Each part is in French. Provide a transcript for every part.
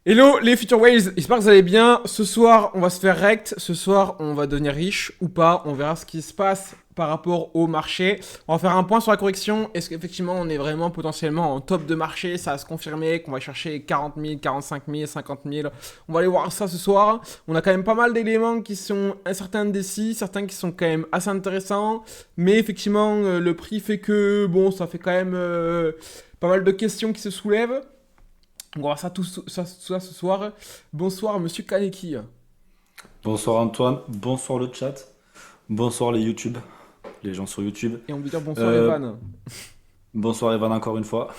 Hello les Future Whales, j'espère que vous allez bien. Ce soir, on va se faire rect. Ce soir, on va devenir riche ou pas. On verra ce qui se passe par rapport au marché. On va faire un point sur la correction. Est-ce qu'effectivement, on est vraiment potentiellement en top de marché? Ça va se confirmer qu'on va chercher 40 000, 45 000, 50 000. On va aller voir ça ce soir. On a quand même pas mal d'éléments qui sont incertains d'ici, certains qui sont quand même assez intéressants. Mais effectivement, le prix fait que, bon, ça fait quand même pas mal de questions qui se soulèvent. On va voir ça ça ce soir. Bonsoir, monsieur Kaneki. Bonsoir Antoine, bonsoir le chat, bonsoir les YouTube, les gens sur YouTube. Et on veut dire bonsoir, Euh, Evan. Bonsoir Evan encore une fois.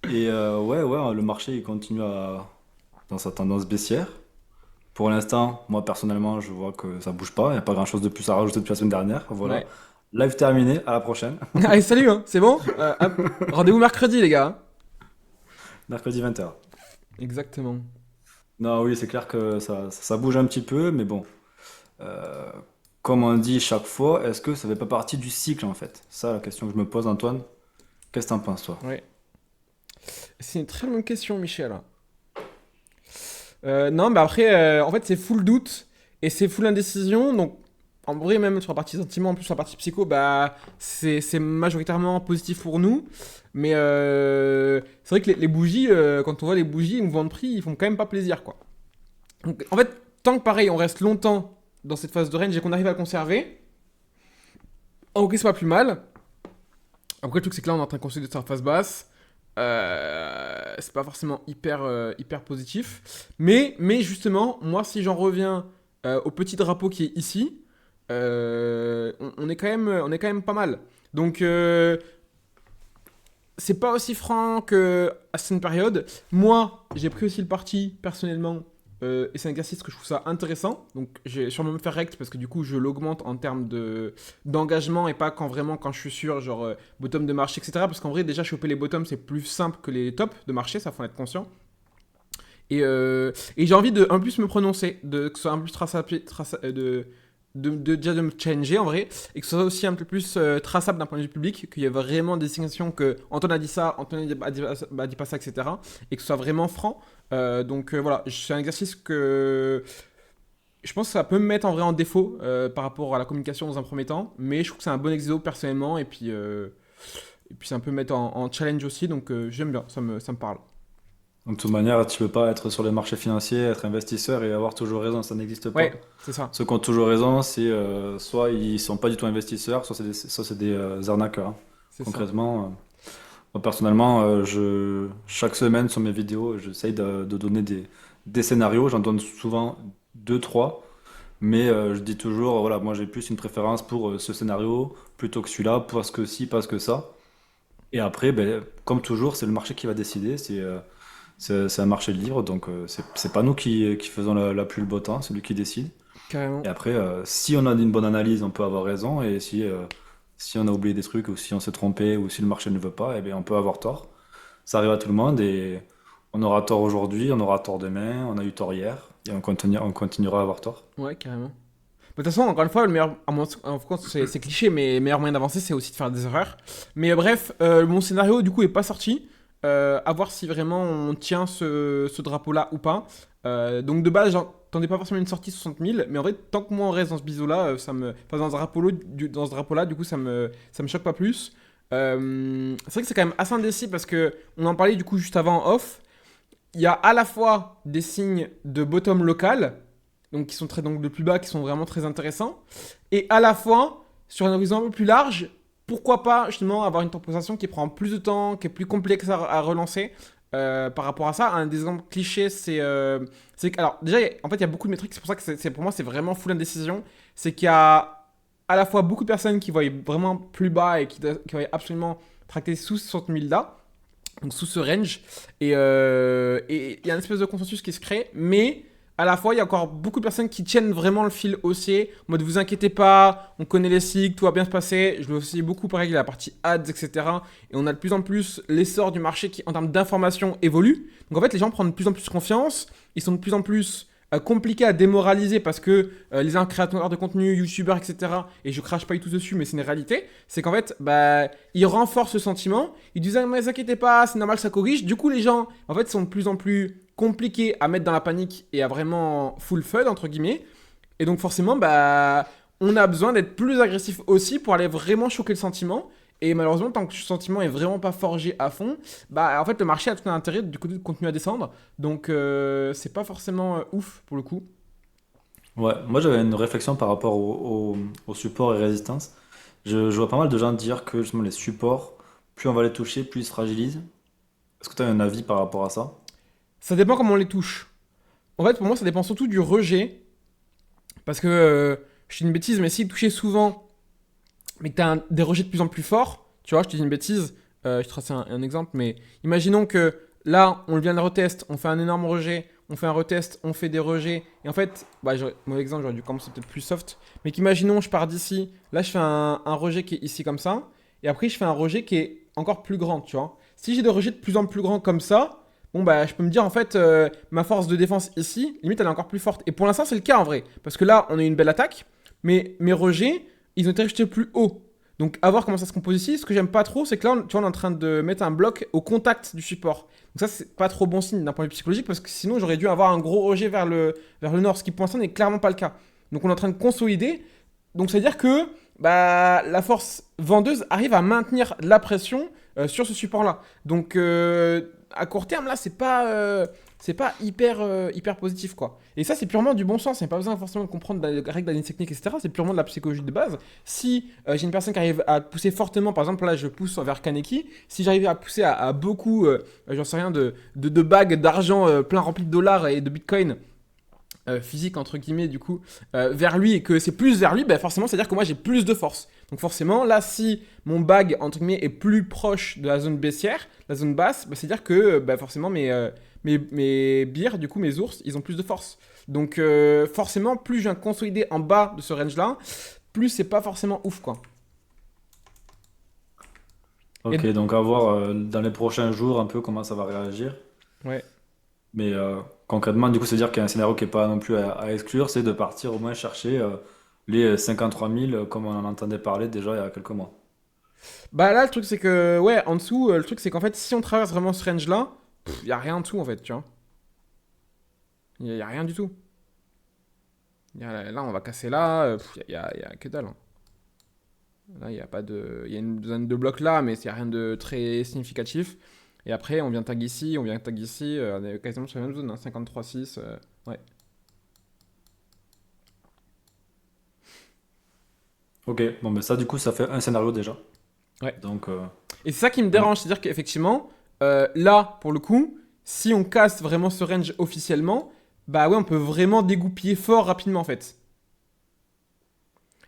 Ouais, le marché il continue dans sa tendance baissière. Pour l'instant, moi personnellement, je vois que ça bouge pas, il n'y a pas grand chose de plus à rajouter depuis la semaine dernière. Voilà. Ouais. Live terminé, à la prochaine. Allez, salut, hein, c'est bon. Rendez-vous mercredi, les gars. Mercredi 20h. Exactement. Non, oui, c'est clair que ça bouge un petit peu, mais bon. Euh, Comme on dit chaque fois, est-ce que ça fait pas partie du cycle en fait? Ça, la question que je me pose, Antoine. Qu'est-ce que t'en penses, toi? Ouais. C'est une très bonne question, Michel. Non, mais après, en fait, c'est full doute et c'est full indécision. Donc, en vrai, même sur la partie sentiment, en plus sur la partie psycho, bah, c'est majoritairement positif pour nous. Mais c'est vrai que les bougies, quand on voit les bougies, les mouvements de prix, ils font quand même pas plaisir, quoi. Donc, en fait, tant que pareil, on reste longtemps dans cette phase de range et qu'on arrive à conserver, ok, c'est pas plus mal. Après, le truc, c'est que là, on est en train de consolider sa phase basse. C'est pas forcément hyper positif. Mais justement, moi, si j'en reviens au petit drapeau qui est ici, on est quand même pas mal. Donc, c'est pas aussi franc que à cette période. Moi, j'ai pris aussi le parti personnellement. Et c'est un exercice que je trouve ça intéressant. Donc, j'ai sûrement me faire rect parce que du coup, je l'augmente en termes d'engagement et pas quand je suis sûr, genre bottom de marché, etc. Parce qu'en vrai, déjà, choper les bottoms, c'est plus simple que les tops de marché, ça faut en être conscient. Et j'ai envie de un plus me prononcer, que ce soit un peu plus déjà de me changer en vrai, et que ce soit aussi un peu plus traçable d'un point de vue public, qu'il y ait vraiment des distinctions que Antoine a dit ça, Antoine a dit pas ça, etc. Et que ce soit vraiment franc. Donc voilà, c'est un exercice que je pense que ça peut me mettre en vrai en défaut par rapport à la communication dans un premier temps, mais je trouve que c'est un bon exo personnellement, et puis ça peut me mettre en challenge aussi, donc j'aime bien, ça me parle. De toute manière, tu peux pas être sur les marchés financiers, être investisseur et avoir toujours raison, ça n'existe pas. Ouais, c'est ça, Ceux qui ont toujours raison, c'est soit ils sont pas du tout investisseurs, soit c'est des arnaqueurs, hein. c'est ça. Concrètement, moi personnellement, chaque semaine sur mes vidéos, j'essaye de donner des scénarios, j'en donne souvent deux, trois, mais je dis toujours, voilà, moi j'ai plus une préférence pour ce scénario plutôt que celui-là, parce que ci, parce que ça. Et après, ben, comme toujours, c'est le marché qui va décider. C'est un marché libre, donc c'est pas nous qui faisons la pluie le beau temps, c'est lui qui décide. Et Carrément. après, si on a une bonne analyse, on peut avoir raison. Et si on a oublié des trucs, ou si on s'est trompé, ou si le marché ne veut pas, eh bien, on peut avoir tort. Ça arrive à tout le monde et on aura tort aujourd'hui, on aura tort demain, on a eu tort hier, et on continuera à avoir tort. Ouais, carrément. De toute façon, encore une fois, le meilleur, en France, c'est cliché, mais le meilleur moyen d'avancer, c'est aussi de faire des erreurs. Mais bref, mon scénario, du coup, est pas sorti. À voir si vraiment on tient ce drapeau-là ou pas. Donc de base, j'entendais pas forcément une sortie 60 000, mais en vrai, tant que moi on reste dans ce biseau-là, enfin, dans ce drapeau-là, du coup, ça me choque pas plus. C'est vrai que c'est quand même assez indécis parce que on en parlait du coup juste avant en off. Il y a à la fois des signes de bottom local, donc qui sont très donc de plus bas, qui sont vraiment très intéressants, et à la fois sur un horizon un peu plus large, pourquoi pas justement avoir une temporisation qui prend plus de temps, qui est plus complexe à relancer. Par rapport à ça, un des exemples clichés, c'est que alors déjà en fait il y a beaucoup de métriques, c'est pour ça que pour moi c'est vraiment full indécision, c'est qu'il y a à la fois beaucoup de personnes qui voient vraiment plus bas et qui voient absolument tracter sous 60 000 là, donc sous ce range. Et il y a une espèce de consensus qui se crée, mais à la fois, il y a encore beaucoup de personnes qui tiennent vraiment le fil haussier, en mode vous inquiétez pas, on connaît les cycles, tout va bien se passer. Je le vois aussi beaucoup pareil, la partie ads, etc. Et on a de plus en plus l'essor du marché qui, en termes d'information, évolue. Donc en fait, les gens prennent de plus en plus confiance, ils sont de plus en plus compliqué à démoraliser parce que les créateurs de contenu, youtubeurs, etc., et je crache pas du tout dessus, mais c'est une réalité, c'est qu'en fait, bah, ils renforcent ce sentiment, ils disent, ah, mais inquiétez pas, c'est normal, ça corrige. Du coup, les gens, en fait, sont de plus en plus compliqués à mettre dans la panique et à vraiment full fun, entre guillemets. Et donc, forcément, bah, on a besoin d'être plus agressif aussi pour aller vraiment choquer le sentiment. Et malheureusement, tant que ce sentiment est vraiment pas forgé à fond, bah en fait le marché a tout un intérêt du coup de continuer à descendre. Donc c'est pas forcément ouf pour le coup. Ouais, moi j'avais une réflexion par rapport au support et résistance. Je vois pas mal de gens dire que justement les supports, plus on va les toucher, plus ils se fragilisent. Est-ce que tu as un avis par rapport à ça? Ça dépend comment on les touche. En fait, pour moi, ça dépend surtout du rejet. Parce que je dis une bêtise, mais si toucher souvent, mais que tu as des rejets de plus en plus forts, tu vois, je te dis une bêtise, je te trace un exemple, mais imaginons que là, on vient de retest, on fait un énorme rejet, on fait un retest, on fait des rejets, et en fait, bah, mauvais exemple, j'aurais dû commencer peut-être plus soft, mais qu'imaginons, je pars d'ici, là, je fais un rejet qui est ici comme ça, et après, je fais un rejet qui est encore plus grand, tu vois. Si j'ai des rejets de plus en plus grands comme ça, bon, bah, je peux me dire, en fait, ma force de défense ici, limite, elle est encore plus forte. Et pour l'instant, c'est le cas en vrai, parce que là, on a eu une belle attaque, mais mes rejets, ils ont été rejetés plus haut. Donc, à voir comment ça se compose ici. Ce que j'aime pas trop, c'est que là, tu vois, on est en train de mettre un bloc au contact du support. Donc, ça, c'est pas trop bon signe d'un point de vue psychologique parce que sinon, j'aurais dû avoir un gros rejet vers le nord, ce qui pour l'instant n'est clairement pas le cas. Donc, on est en train de consolider. Donc, ça veut dire que bah, la force vendeuse arrive à maintenir la pression sur ce support-là. Donc, à court terme, là, c'est pas hyper positif, quoi. Et ça, c'est purement du bon sens. Il n'y a pas besoin forcément de comprendre les règles d'analyse technique, etc. C'est purement de la psychologie de base. Si j'ai une personne qui arrive à pousser fortement, par exemple, là, je pousse vers Kaneki. Si j'arrivais à pousser à beaucoup, j'en sais rien, de bagues d'argent plein rempli de dollars et de bitcoin physique entre guillemets du coup vers lui et que c'est plus vers lui, bah forcément c'est à dire que moi j'ai plus de force. Donc forcément là si mon bag entre guillemets est plus proche de la zone baissière, la zone basse, bah, c'est à dire que bah, forcément mes bières, du coup mes ours, ils ont plus de force. Donc forcément plus je viens consolider en bas de ce range là, plus c'est pas forcément ouf quoi. Et Ok, donc à voir dans les prochains jours un peu comment ça va réagir. ouais. Mais concrètement, du coup, c'est-à-dire qu'il y a un scénario qui n'est pas non plus à exclure, c'est de partir au moins chercher les 53 000 comme on en entendait parler déjà il y a quelques mois. Bah là le truc c'est que ouais en dessous le truc c'est qu'en fait si on traverse vraiment ce range là, il y a rien en dessous en fait, tu vois. Il y a rien du tout. Là, on va casser là, y a que dalle, hein. Là, il y a pas de. Il y a une zone de bloc là, mais c'est rien de très significatif. Et après, on vient tag ici, on vient tag ici, on est quasiment sur la même zone, hein, 53,6. Ouais. Ok, bon, mais ça, du coup, ça fait un scénario déjà. Ouais. Donc, Et c'est ça qui me ouais. dérange, c'est-à-dire qu'effectivement, là, pour le coup, si on casse vraiment ce range officiellement, bah ouais, on peut vraiment dégoupiller fort rapidement en fait.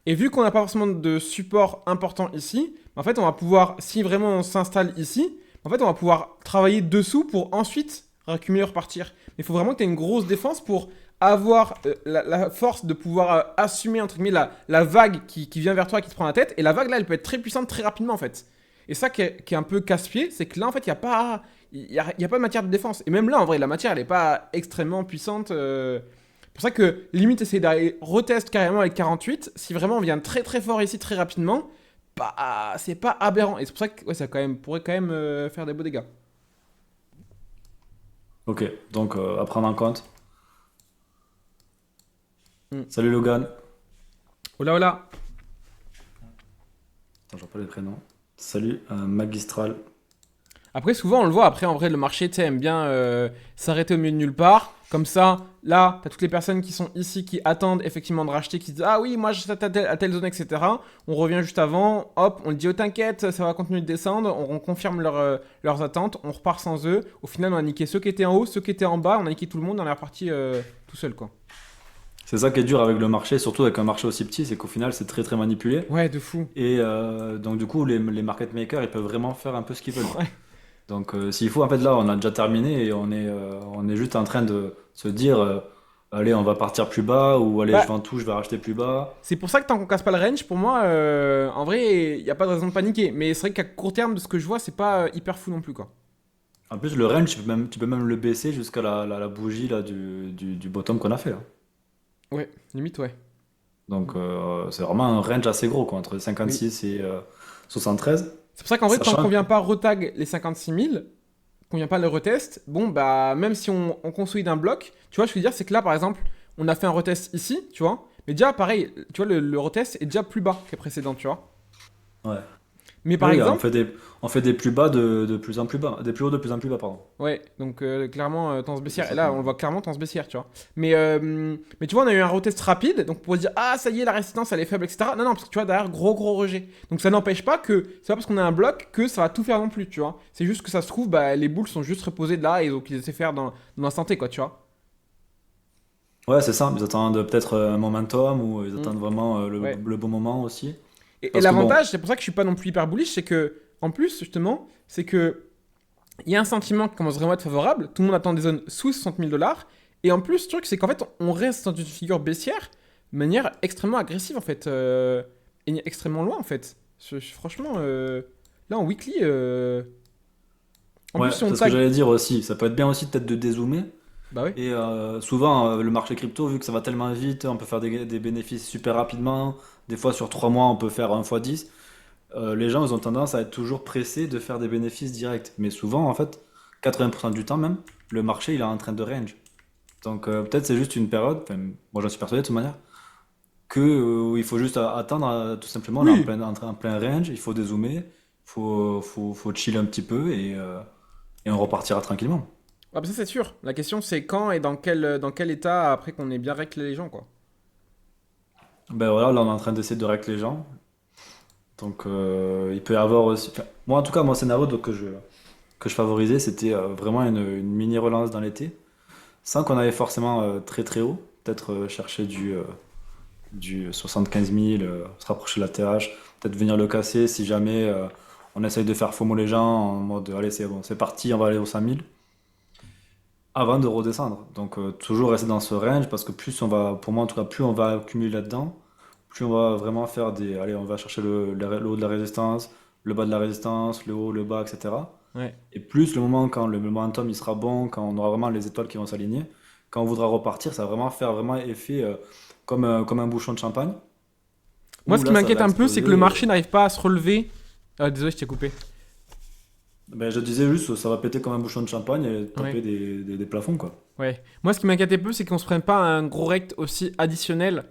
Et vu qu'on n'a pas forcément de support important ici, en fait, on va pouvoir, si vraiment on s'installe ici, en fait, on va pouvoir travailler dessous pour ensuite réaccumuler, repartir. Mais il faut vraiment que tu aies une grosse défense pour avoir la force de pouvoir assumer, entre guillemets, la vague qui vient vers toi et qui te prend la tête. Et la vague, là, elle peut être très puissante très rapidement, en fait. Et ça qui est un peu casse-pied, c'est que là, en fait, il n'y a pas... Il y a pas de matière de défense. Et même là, en vrai, la matière, elle n'est pas extrêmement puissante. C'est pour ça que limite essayer d'aller retest carrément avec 48. Si vraiment on vient très très fort ici très rapidement, bah c'est pas aberrant. Et c'est pour ça que ouais, ça pourrait quand même faire des beaux dégâts. Ok, donc à prendre en compte. Hmm. Salut Logan. Oh là oh là. Attends, je pas les prénoms. Salut Magistral. Après souvent on le voit, après en vrai le marché tu sais, aime bien s'arrêter au milieu de nulle part. Comme ça, là, t'as toutes les personnes qui sont ici qui attendent effectivement de racheter, qui disent ah oui moi je suis à telle zone etc. On revient juste avant, hop, on dit oh t'inquiète ça va continuer de descendre, on confirme leurs attentes, on repart sans eux. Au final on a niqué ceux qui étaient en haut, ceux qui étaient en bas, on a niqué tout le monde, on est reparti tout seul quoi. C'est ça qui est dur avec le marché, surtout avec un marché aussi petit, c'est qu'au final c'est très très manipulé. Ouais de fou. Et donc du coup les market makers ils peuvent vraiment faire un peu ce qu'ils veulent. Ouais. Donc s'il faut, en fait là on a déjà terminé et on est juste en train de se dire allez on va partir plus bas ou allez je Bah vends tout, je vais racheter plus bas. c'est pour ça que tant qu'on casse pas le range, pour moi, en vrai, il n'y a pas de raison de paniquer. Mais c'est vrai qu'à court terme, de ce que je vois, c'est pas hyper fou non plus, quoi. En plus, le range, tu peux même le baisser jusqu'à la bougie là, du bottom qu'on a fait, là. Ouais, limite, ouais. Donc, c'est vraiment un range assez gros, quoi, entre Oui. 56 et 73. C'est pour ça qu'en vrai, tant qu'on Sachant que, vient pas retag les 56 000, qu'on vient pas le retest, bon, bah, même si on consolide un bloc, tu vois, je veux dire, c'est que là, par exemple, on a fait un retest ici, tu vois, mais déjà, pareil, tu vois, le retest est déjà plus bas que les précédents, tu vois. ouais. Mais par Oui, exemple, on fait des plus bas de plus en plus bas, des plus hauts de plus en plus bas, pardon. ouais, donc clairement, Tans C'est baissière. Et ça là, on le qu'on. voit clairement Tans baissière, tu vois. Mais tu vois, on a eu un retest rapide, donc pour se dire, ah, ça y est, la résistance, elle est faible, etc. Non, non, parce que tu vois, derrière, gros rejet. Donc ça n'empêche pas que, c'est pas parce qu'on a un bloc que ça va tout faire non plus, tu vois. C'est juste que ça se trouve, bah, les boules sont juste reposées de là et donc ils essaient de faire dans l'instant T, quoi, tu vois. Ouais, c'est ça. Ils attendent peut-être un momentum ou ils Mm. attendent vraiment Ouais. le bon moment aussi. Et Parce que bon, l'avantage, c'est pour ça que je suis pas non plus hyper bullish, c'est que, en plus, justement, c'est que il y a un sentiment qui commence vraiment à être favorable. Tout le monde attend des zones sous 60 000 $. Et en plus, le truc, c'est qu'en fait, on reste dans une figure baissière de manière extrêmement agressive, en fait. Et extrêmement loin, en fait. Franchement, là, en weekly, en plus, ouais, si on c'est ce que tag. j'allais dire aussi. Ça peut être bien aussi peut-être de dézoomer. Bah ouais. Et souvent, le marché crypto, vu que ça va tellement vite, on peut faire des bénéfices super rapidement. Des fois, sur 3 mois, on peut faire 1 x 10. Les gens, ils ont tendance à être toujours pressés de faire des bénéfices directs. Mais souvent, en fait, 80% du temps même, le marché, il est en train de range. Donc peut-être c'est juste une période, enfin, moi j'en suis persuadé de toute manière, que il faut juste attendre tout simplement, on est Oui. en plein range, il faut dézoomer, faut chiller un petit peu et on repartira tranquillement. Ah bah ça, c'est sûr. La question, c'est quand et dans quel état après qu'on ait bien réglé les gens, quoi. Ben voilà, là on est en train d'essayer de régler les gens. Donc il peut y avoir aussi. Enfin, moi en tout cas, mon scénario donc, que je favorisais, c'était vraiment une mini relance dans l'été, sans qu'on aille forcément très très haut. Peut-être chercher du 75 000, se rapprocher de la TH, peut-être venir le casser si jamais on essaye de faire FOMO les gens en mode allez c'est bon, c'est parti, on va aller aux 5000 avant de redescendre. Donc toujours rester dans ce range parce que plus on va, pour moi en tout cas, plus on va accumuler là-dedans, plus on va vraiment faire des, allez on va chercher le haut de la résistance, le bas de la résistance, le haut, le bas, etc. Ouais. Et plus le moment quand le momentum il sera bon, quand on aura vraiment les étoiles qui vont s'aligner, quand on voudra repartir, ça va vraiment faire vraiment effet comme un bouchon de champagne. Moi, Où ce qui là, ça m'inquiète va un peu, c'est que le exploser. marché n'arrive pas à se relever. Désolé, je t'ai coupé. Ben, je disais juste, ça va péter comme un bouchon de champagne et Ouais. taper des plafonds, quoi. Ouais. Moi, ce qui m'inquiète un peu, c'est qu'on se prenne pas un gros rect aussi additionnel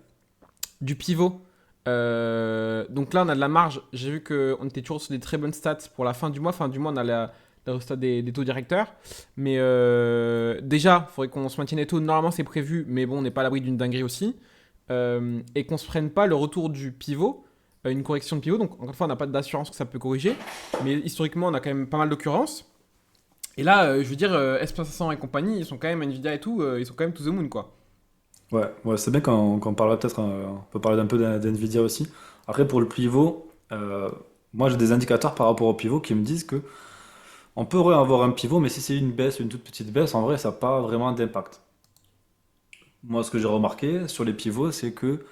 du pivot. Donc là, on a de la marge. J'ai vu qu'on était toujours sur des très bonnes stats pour la fin du mois. Fin du mois, on a la résultat des taux directeurs. Mais déjà, il faudrait qu'on se maintienne les taux. Normalement, c'est prévu, mais bon, on n'est pas à l'abri d'une dinguerie aussi. Et qu'on se prenne pas le retour du pivot, une correction de pivot. Donc, encore une fois, on n'a pas d'assurance que ça peut corriger. Mais historiquement, on a quand même pas mal d'occurrences. Et là, je veux dire, SP500 et compagnie, ils sont quand même, Nvidia et tout, ils sont quand même to the moon, quoi. Ouais, ouais, c'est bien qu'on parlera peut-être, on peut parler d'un peu d'NVIDIA aussi. Après, pour le pivot, moi j'ai des indicateurs par rapport au pivot qui me disent que on pourrait avoir un pivot, mais si c'est une baisse, une toute petite baisse, en vrai, ça n'a pas vraiment d'impact. Moi, ce que j'ai remarqué sur les pivots, c'est que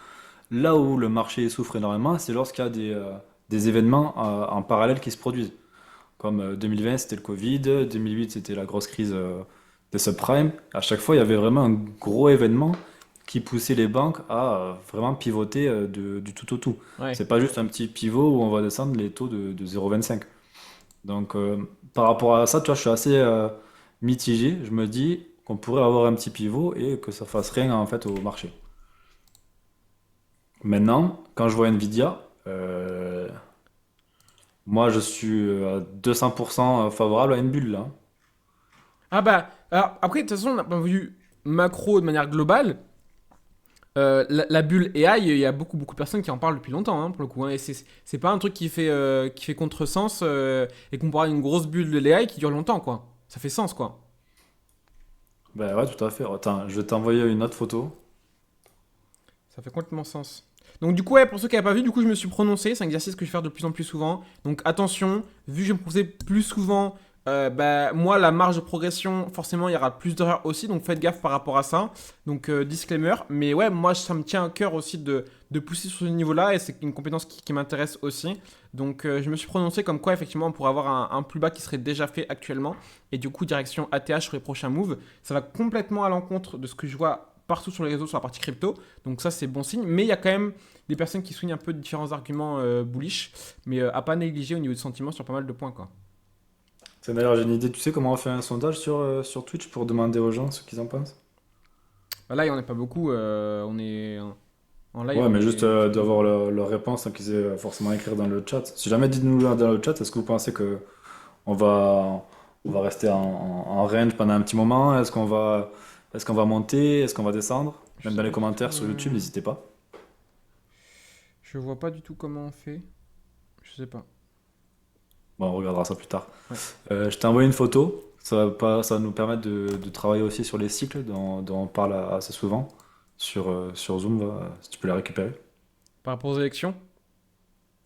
là où le marché souffre énormément, c'est lorsqu'il y a des événements en parallèle qui se produisent. Comme 2020, c'était le Covid, 2008, c'était la grosse crise des subprimes. À chaque fois, il y avait vraiment un gros événement qui poussait les banques à vraiment pivoter du tout au tout. Ouais. C'est pas juste un petit pivot où on va descendre les taux de 0,25. Donc, par rapport à ça, tu vois, je suis assez mitigé. Je me dis qu'on pourrait avoir un petit pivot et que ça fasse rien en fait au marché. Maintenant, quand je vois Nvidia, moi je suis à 200% favorable à une bulle là. Ah bah, alors, après, de toute façon, d'un point de vue macro de manière globale, la bulle AI, il y a beaucoup de personnes qui en parlent depuis longtemps, hein, pour le coup. Hein, et c'est pas un truc qui fait contresens et comparé à une grosse bulle de l'AI qui dure longtemps, quoi. Ça fait sens, quoi. Ben ouais, tout à fait. Attends, je vais t'envoyer une autre photo. Ça fait complètement sens. Donc du coup, ouais, pour ceux qui n'avaient pas vu, du coup, je me suis prononcé. C'est un exercice que je vais faire de plus en plus souvent. Donc attention, vu que je vais me prononcer plus souvent Bah, moi, la marge de progression, forcément, il y aura plus d'erreurs aussi, donc faites gaffe par rapport à ça. Donc, disclaimer. Mais ouais, moi, ça me tient à cœur aussi de pousser sur ce niveau-là, et c'est une compétence qui m'intéresse aussi. Donc, je me suis prononcé comme quoi, effectivement, on pourrait avoir un plus bas qui serait déjà fait actuellement, et du coup, direction ATH sur les prochains moves. Ça va complètement à l'encontre de ce que je vois partout sur les réseaux sur la partie crypto, donc ça, c'est bon signe. Mais il y a quand même des personnes qui soulignent un peu différents arguments bullish, mais à pas négliger au niveau du sentiment sur pas mal de points, quoi. C'est d'ailleurs, j'ai une idée. Tu sais comment on fait un sondage sur Twitch pour demander aux gens ce qu'ils en pensent? Bah là, il n'y en a pas beaucoup. On est en live, Ouais, on mais juste est une petite d'avoir dizaine. leur réponse sans qu'ils aient forcément à écrire dans le chat. Si jamais dites-nous dans le chat, est-ce que vous pensez que on va, on va rester en range pendant un petit moment? Est-ce qu'on va monter? Est-ce qu'on va descendre? Je Même sais dans les pas du commentaires tout. sur YouTube, n'hésitez pas. Je vois pas du tout comment on fait. Je sais pas. Bon, on regardera ça plus tard. Ouais. Je t'ai envoyé une photo. Ça va nous permettre de travailler aussi sur les cycles dont on parle assez souvent sur Zoom, si tu peux la récupérer. Par rapport aux élections.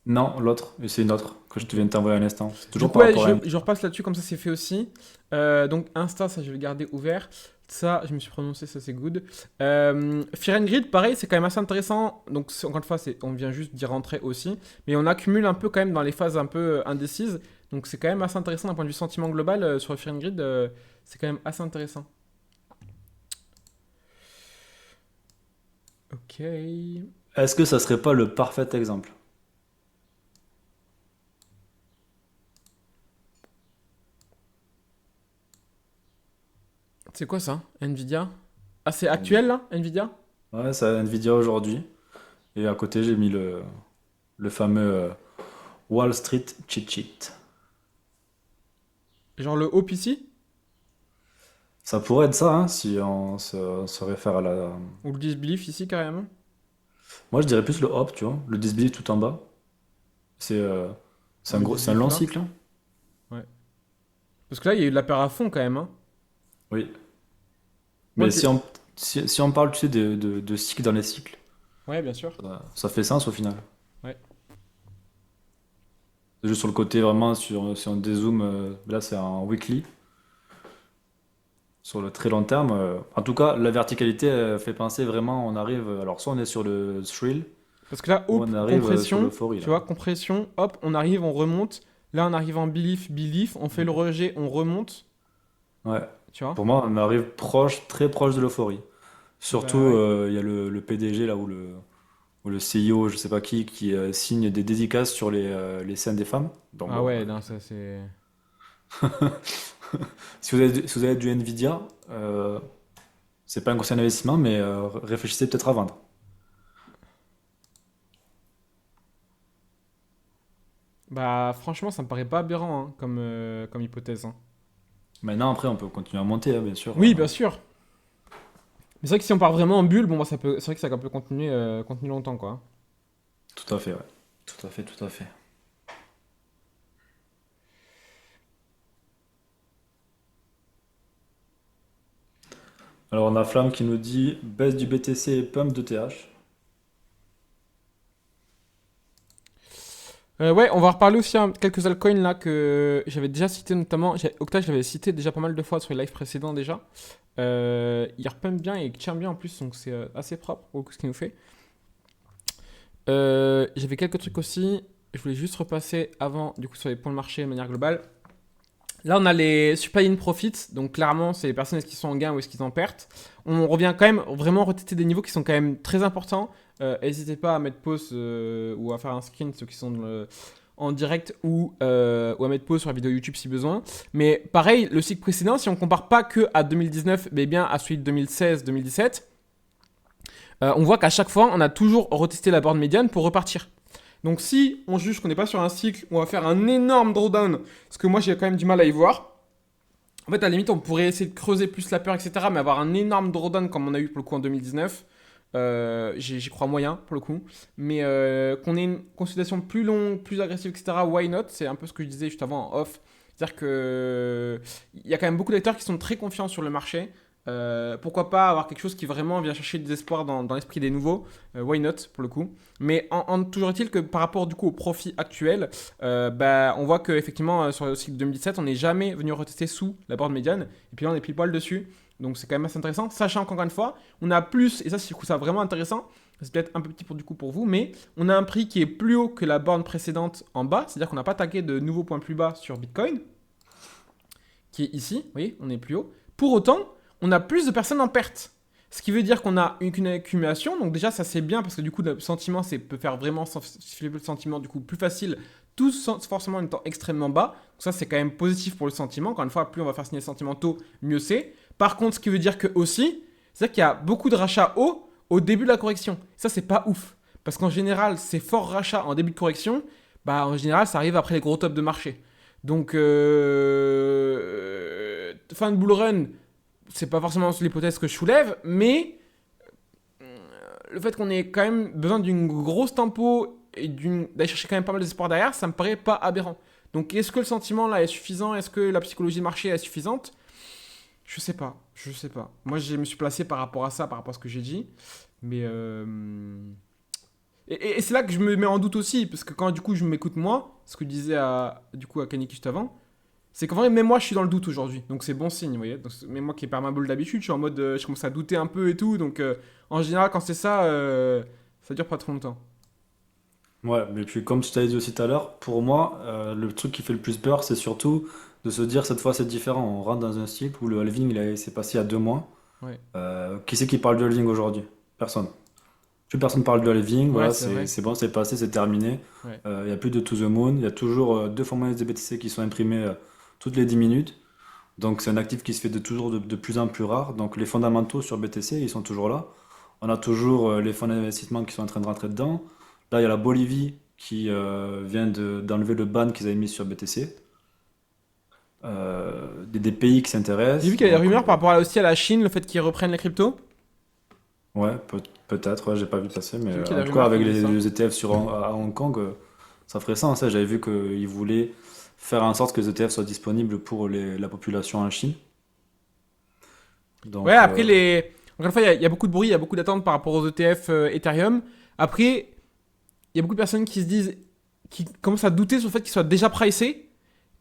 Non, l'autre, et c'est une autre que je te Ok. viens de t'envoyer à l'instant. C'est Du toujours coup, par ouais, rapport à je repasse là-dessus, comme ça c'est fait aussi. Donc Insta, ça je vais le garder ouvert. Ça, je me suis prononcé, ça c'est good. Fear and Greed, pareil, c'est quand même assez intéressant. Donc encore une fois, on vient juste d'y rentrer aussi. Mais on accumule un peu quand même dans les phases un peu indécises. Donc c'est quand même assez intéressant d'un point de vue sentiment global sur le Fear and Greed. C'est quand même assez intéressant. Ok. Est-ce que ça serait pas le parfait exemple? C'est quoi ça? Nvidia? Ah, c'est Nvi- actuel là, Nvidia? Ouais, c'est Nvidia aujourd'hui. Et à côté, j'ai mis le fameux Wall Street Cheat Sheet. Genre le haut PC? Ça pourrait être ça, hein, si on se réfère à la. Ou le disbelief ici carrément? Moi, je dirais plus le hop, tu vois, le disbelief tout en bas. C'est Ou le c'est un disbelief long là? cycle, hein. Ouais. Parce que là, il y a eu de la paire à fond quand même, hein. Oui. Moi, Mais si on parle, tu sais, de cycle dans les cycles, Ouais, bien sûr. ça fait sens au final. Ouais. C'est juste sur le côté vraiment, si on dézoome, là c'est en weekly, sur le très long terme. En tout cas, la verticalité fait penser vraiment, on arrive, alors soit on est sur le thrill, Parce que là, ou hop, on arrive sur compression, l'euphorie tu là. vois, compression, hop, on arrive, on remonte. Là, on arrive en belief, belief, on fait le rejet, on remonte, Ouais. tu vois. Pour moi, on arrive proche, très proche de l'euphorie. Surtout, Bah ouais. il y a le PDG là, ou le CIO, je sais pas qui signe des dédicaces sur les scènes des femmes. Donc Ah bon, ouais, non, ça c'est... si vous avez du Nvidia, c'est pas un conseil d'investissement, mais réfléchissez peut-être à vendre. Bah franchement, ça me paraît pas aberrant hein, comme hypothèse, hein. Maintenant, après, on peut continuer à monter, hein, bien sûr. Oui, bien sûr. Mais c'est vrai que si on part vraiment en bulle, bon, bah, c'est vrai que ça peut continuer longtemps, quoi. Tout à fait, ouais. Tout à fait, tout à fait. Alors, on a Flamme qui nous dit baisse du BTC et pump de TH. Ouais, on va reparler aussi hein, de quelques altcoins là que j'avais déjà cité notamment. Octa, je l'avais cité déjà pas mal de fois sur les lives précédents déjà. Il repump bien et il tient bien en plus, donc c'est assez propre pour ce qu'il nous fait. J'avais quelques trucs aussi. Je voulais juste repasser avant, du coup, sur les points de marché de manière globale. Là, on a les supply in profits. Donc, clairement, c'est les personnes est-ce qu'ils sont en gain ou est-ce qu'ils en perdent. On revient quand même vraiment retester des niveaux qui sont quand même très importants. N'hésitez pas à mettre pause ou à faire un screen, ceux qui sont en direct ou à mettre pause sur la vidéo YouTube si besoin. Mais pareil, le cycle précédent, si on compare pas que à 2019, mais bien à celui de 2016-2017, on voit qu'à chaque fois, on a toujours retesté la borne médiane pour repartir. Donc si on juge qu'on n'est pas sur un cycle où on va faire un énorme drawdown, parce que moi j'ai quand même du mal à y voir, en fait à la limite on pourrait essayer de creuser plus la peur, etc. Mais avoir un énorme drawdown comme on a eu pour le coup en 2019, j'y crois moyen pour le coup. Mais qu'on ait une consultation plus longue, plus agressive, etc. Why not? C'est un peu ce que je disais juste avant en off. C'est-à-dire que il y a quand même beaucoup d'acteurs qui sont très confiants sur le marché. Pourquoi pas avoir quelque chose qui vraiment vient chercher des espoirs dans l'esprit des nouveaux. Why not pour le coup. Mais toujours est-il que par rapport du coup au profit actuel, bah, on voit qu'effectivement sur le cycle 2017 on n'est jamais venu retester sous la borne médiane et puis là on est pile poil dessus. Donc c'est quand même assez intéressant, sachant qu'encore une fois on a plus, et ça je trouve ça vraiment intéressant, c'est peut-être un peu petit pour vous, mais on a un prix qui est plus haut que la borne précédente en bas, c'est-à-dire qu'on n'a pas tagué de nouveaux points plus bas sur Bitcoin, qui est ici, vous voyez, on est plus haut. Pour autant, on a plus de personnes en perte. Ce qui veut dire qu'on a une accumulation, donc déjà ça c'est bien parce que du coup le sentiment c'est peut faire vraiment le sentiment du coup plus facile, tout forcément en étant extrêmement bas. Donc ça c'est quand même positif pour le sentiment. Encore une fois, plus on va faire signer le sentiment tôt, mieux c'est. Par contre, ce qui veut dire que aussi, c'est qu'il y a beaucoup de rachats hauts au début de la correction. Ça c'est pas ouf parce qu'en général ces forts rachats en début de correction, bah en général ça arrive après les gros tops de marché. Donc fin de bull run, c'est pas forcément l'hypothèse que je soulève, mais le fait qu'on ait quand même besoin d'une grosse tempo et d'aller chercher quand même pas mal d'espoir derrière, ça me paraît pas aberrant. Donc est-ce que le sentiment là est suffisant? Est-ce que la psychologie de marché est suffisante? Je sais pas, je sais pas. Moi je me suis placé par rapport à ça, par rapport à ce que j'ai dit, mais et c'est là que je me mets en doute aussi, parce que quand du coup je m'écoute moi, ce que je disais du coup à Kaneki juste avant, c'est qu'en vrai, même moi, je suis dans le doute aujourd'hui. Donc, c'est bon signe, vous voyez. Donc, même moi qui ai permabull d'habitude, je suis en mode. Je commence à douter un peu et tout. Donc, en général, quand c'est ça, ça dure pas trop longtemps. Ouais, mais puis comme tu t'avais dit aussi tout à l'heure, pour moi, le truc qui fait le plus peur, c'est surtout de se dire cette fois c'est différent. On rentre dans un cycle où le halving s'est passé il y a 2 mois. Ouais. Qui c'est qui parle du halving aujourd'hui? Personne. Plus personne parle du halving, Ouais, voilà, c'est vrai. c'est bon, c'est passé, c'est terminé. Ouais. Il n'y a plus de to the moon, il y a toujours deux formats de BTC qui sont imprimés toutes les 10 minutes. Donc c'est un actif qui se fait toujours de plus en plus rare. Donc les fondamentaux sur BTC, ils sont toujours là. On a toujours les fonds d'investissement qui sont en train de rentrer dedans. Là, il y a la Bolivie qui vient d'enlever le ban qu'ils avaient mis sur BTC. Des pays qui J'ai vu s'intéressent. qu'il y avait des Donc, rumeurs par rapport aussi à la Chine, le fait qu'ils reprennent les cryptos. ouais, peut-être, ouais, j'ai pas vu passer. Mais J'ai vu qu'il y a en des tout cas, rumeurs qui avec disaient ça. les ETF à Hong Kong, ça ferait sens, hein. J'avais vu qu'ils voulaient faire en sorte que les ETF soient disponibles pour la population en Chine. Ouais, Donc, après, encore une fois, il y a beaucoup de bruit, il y a beaucoup d'attentes par rapport aux ETF Ethereum. Après, il y a beaucoup de personnes qui se disent, qui commencent à douter sur le fait qu'ils soient déjà pricés.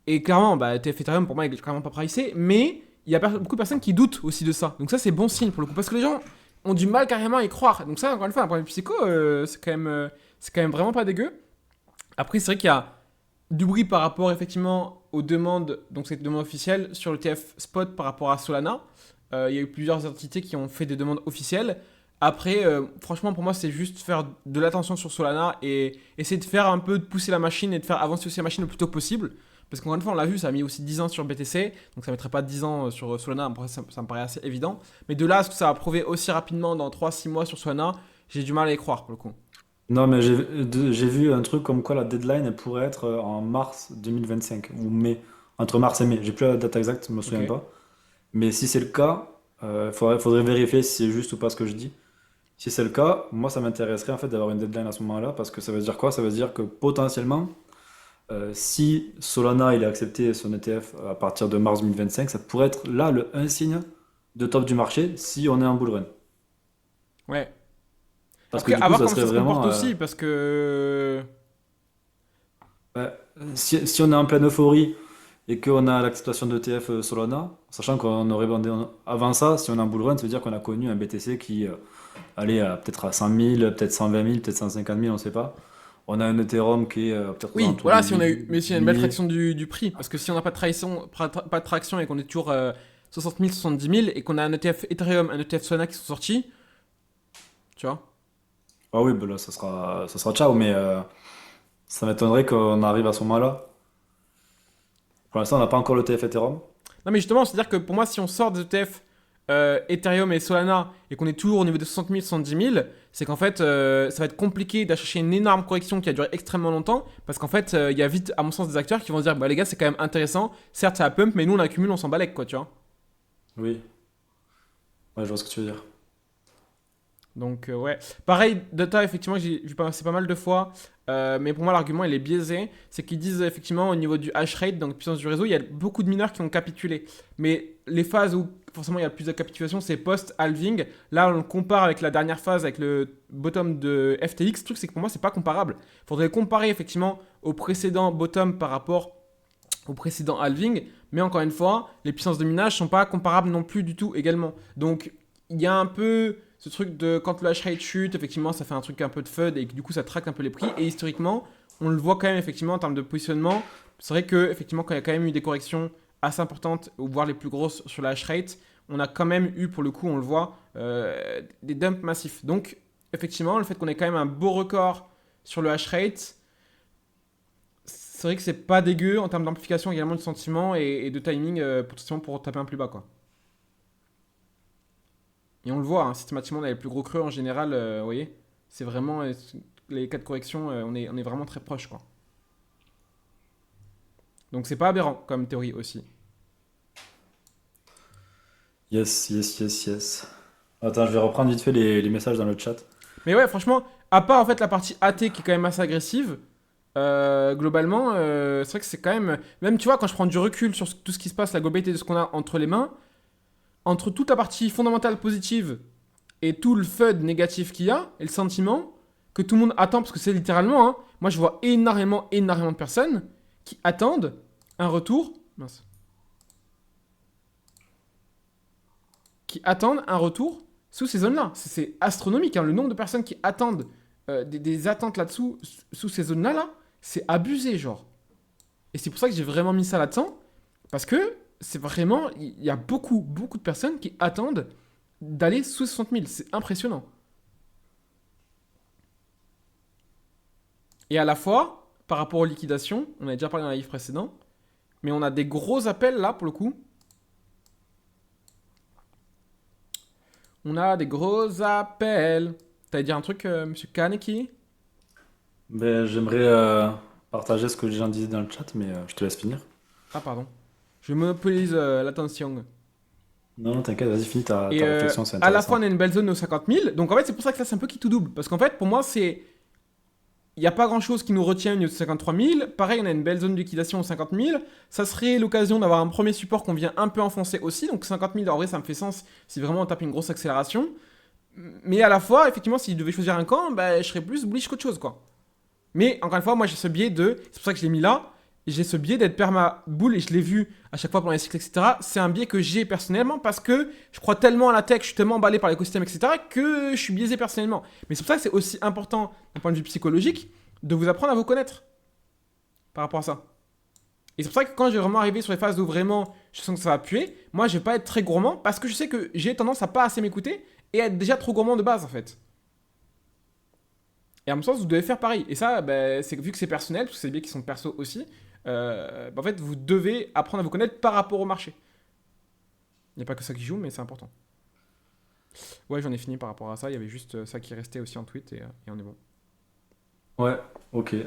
Et clairement, bah, ETF Ethereum, pour moi, il est clairement pas pricé. Mais il y a beaucoup de personnes qui doutent aussi de ça. Donc ça, c'est bon signe pour le coup. Parce que les gens ont du mal carrément à y croire. Donc ça, encore une fois, un point de vue psycho, c'est quand même vraiment pas dégueu. Après, c'est vrai qu'il y a du bruit par rapport effectivement aux demandes, donc cette demande officielle, sur le TF Spot par rapport à Solana. Il y a eu plusieurs entités qui ont fait des demandes officielles. Après, franchement, pour moi, c'est juste faire de l'attention sur Solana et essayer de faire un peu, de pousser la machine et de faire avancer aussi la machine le plus tôt possible. Parce qu'encore une fois, on l'a vu, ça a mis aussi 10 ans sur BTC, donc ça ne mettrait pas 10 ans sur Solana, après, ça me paraît assez évident. Mais de là à ce que ça va prouver aussi rapidement dans 3-6 mois sur Solana, j'ai du mal à y croire pour le coup. non, mais j'ai vu un truc comme quoi la deadline elle pourrait être en mars 2025 ou mai, entre mars et mai. J'ai plus la date exacte, je me Ok. souviens pas. Mais si c'est le cas, faudrait vérifier si c'est juste ou pas ce que je dis. Si c'est le cas, moi ça m'intéresserait en fait d'avoir une deadline à ce moment-là parce que ça veut dire quoi? Ça veut dire que potentiellement, si Solana il a accepté son ETF à partir de mars 2025, ça pourrait être là un signe de top du marché si on est en bull run. Ouais. Parce que Après, du à coup, voir ça comment serait ça se vraiment. comporte aussi, parce que. Ouais, si on est en pleine euphorie et qu'on a l'acceptation de ETF Solana, sachant qu'on aurait bandé avant ça, si on est en bull run, ça veut dire qu'on a connu un BTC qui allait peut-être à 100 000, peut-être 120 000, peut-être 150 000, on ne sait pas. On a un Ethereum qui est peut-être aux Oui, alentours de voilà, si on a eu. 8 Mais s'il y a une belle 000. traction du prix. Parce que si on n'a pas de traction, pas de traction et qu'on est toujours 60 000, 70 000 et qu'on a un ETF Ethereum, un ETF Solana qui sont sortis, tu vois. Ah oui, ben là, ça sera ciao, mais ça m'étonnerait qu'on arrive à ce moment-là. Pour l'instant, on n'a pas encore le TF Ethereum. Non, mais justement, c'est-à-dire que pour moi, si on sort des ETF Ethereum et Solana et qu'on est toujours au niveau de 60 000, 70 000, c'est qu'en fait, ça va être compliqué d'aller chercher une énorme correction qui a duré extrêmement longtemps parce qu'en fait, il y a vite, à mon sens, des acteurs qui vont se dire bah les gars, c'est quand même intéressant. Certes, ça a pump, mais nous, on accumule, on s'en balèque, quoi, tu vois. Oui, ouais, je vois ce que tu veux dire. Donc ouais. Pareil, Data, effectivement, j'ai vu passer pas mal de fois. Mais pour moi, l'argument, il est biaisé. C'est qu'ils disent effectivement au niveau du hash rate, donc puissance du réseau, il y a beaucoup de mineurs qui ont capitulé. Mais les phases où forcément il y a plus de capitulation, c'est post-halving. Là, on le compare avec la dernière phase, avec le bottom de FTX. Le truc, c'est que pour moi, c'est pas comparable. Il faudrait comparer effectivement au précédent bottom par rapport au précédent halving. Mais encore une fois, les puissances de minage sont pas comparables non plus du tout également. Donc, il y a un peu ce truc de quand le hash rate chute, effectivement, ça fait un truc un peu de FUD et que, du coup, ça traque un peu les prix. Et historiquement, on le voit quand même effectivement en termes de positionnement. C'est vrai que effectivement, quand il y a quand même eu des corrections assez importantes, voire les plus grosses sur le hash rate, on a quand même eu, pour le coup, on le voit, des dumps massifs. Donc, effectivement, le fait qu'on ait quand même un beau record sur le hash rate, c'est vrai que c'est pas dégueu en termes d'amplification également du sentiment et de timing potentiellement pour taper un plus bas quoi. Et on le voit, hein, systématiquement dans les plus gros creux en général, vous voyez, c'est vraiment les cas de correction, on est vraiment très proche quoi. Donc c'est pas aberrant comme théorie aussi. Yes, yes, yes, yes. Attends, je vais reprendre vite fait les messages dans le chat. Mais ouais, franchement, à part en fait la partie AT qui est quand même assez agressive, globalement, c'est vrai que c'est quand même. Même tu vois, quand je prends du recul sur tout ce qui se passe, la globalité de ce qu'on a entre les mains, entre toute la partie fondamentale positive et tout le FUD négatif qu'il y a, et le sentiment que tout le monde attend, parce que c'est littéralement, hein, moi je vois énormément, énormément de personnes qui attendent un retour. Mince. Qui attendent un retour sous ces zones-là. C'est astronomique, hein, le nombre de personnes qui attendent des attentes là-dessous, sous ces zones-là, là, c'est abusé, genre. Et c'est pour ça que j'ai vraiment mis ça là-dedans, parce que c'est vraiment, il y a beaucoup, beaucoup de personnes qui attendent d'aller sous 60 000. C'est impressionnant. Et à la fois, par rapport aux liquidations, on a déjà parlé dans la livre précédent, mais on a des gros appels là, pour le coup. On a des gros appels. T'allais dire un truc, monsieur Kaneki? Ben, j'aimerais partager ce que les gens disaient dans le chat, mais je te laisse finir. Ah, pardon. Je monopolise l'attention. Non, non, t'inquiète, vas-y, finis ta, Et ta réflexion, c'est à la fois, intéressant. on a une belle zone aux 50 000. Donc en fait, c'est pour ça que là, c'est un peu qui tout double. Parce qu'en fait, pour moi, c'est. Il n'y a pas grand chose qui nous retient au niveau de 53 000. Pareil, on a une belle zone de liquidation aux 50 000. Ça serait l'occasion d'avoir un premier support qu'on vient un peu enfoncer aussi. Donc 50 000, en vrai, ça me fait sens si vraiment on tape une grosse accélération. Mais à la fois, effectivement, si je devais choisir un camp, bah, je serais plus bullish qu'autre chose, quoi. Mais encore une fois, moi j'ai ce biais de. C'est pour ça que je l'ai mis là. J'ai ce biais d'être perma bull et je l'ai vu à chaque fois pendant les cycles, etc. C'est un biais que j'ai personnellement parce que je crois tellement à la tech, je suis tellement emballé par l'écosystème, etc. que je suis biaisé personnellement. Mais c'est pour ça que c'est aussi important d'un point de vue psychologique de vous apprendre à vous connaître par rapport à ça. Et c'est pour ça que quand je vais vraiment arriver sur les phases où vraiment je sens que ça va puer, moi je vais pas être très gourmand parce que je sais que j'ai tendance à pas assez m'écouter et à être déjà trop gourmand de base en fait. Et à mon sens, vous devez faire pareil. Et ça, bah, c'est vu que c'est personnel, parce que c'est des biais qui sont perso aussi, bah, en fait, vous devez apprendre à vous connaître par rapport au marché. Il n'y a pas que ça qui joue, mais c'est important. Ouais, j'en ai fini par rapport à ça. Il y avait juste ça qui restait aussi en tweet et on est bon. Ouais, ok. Et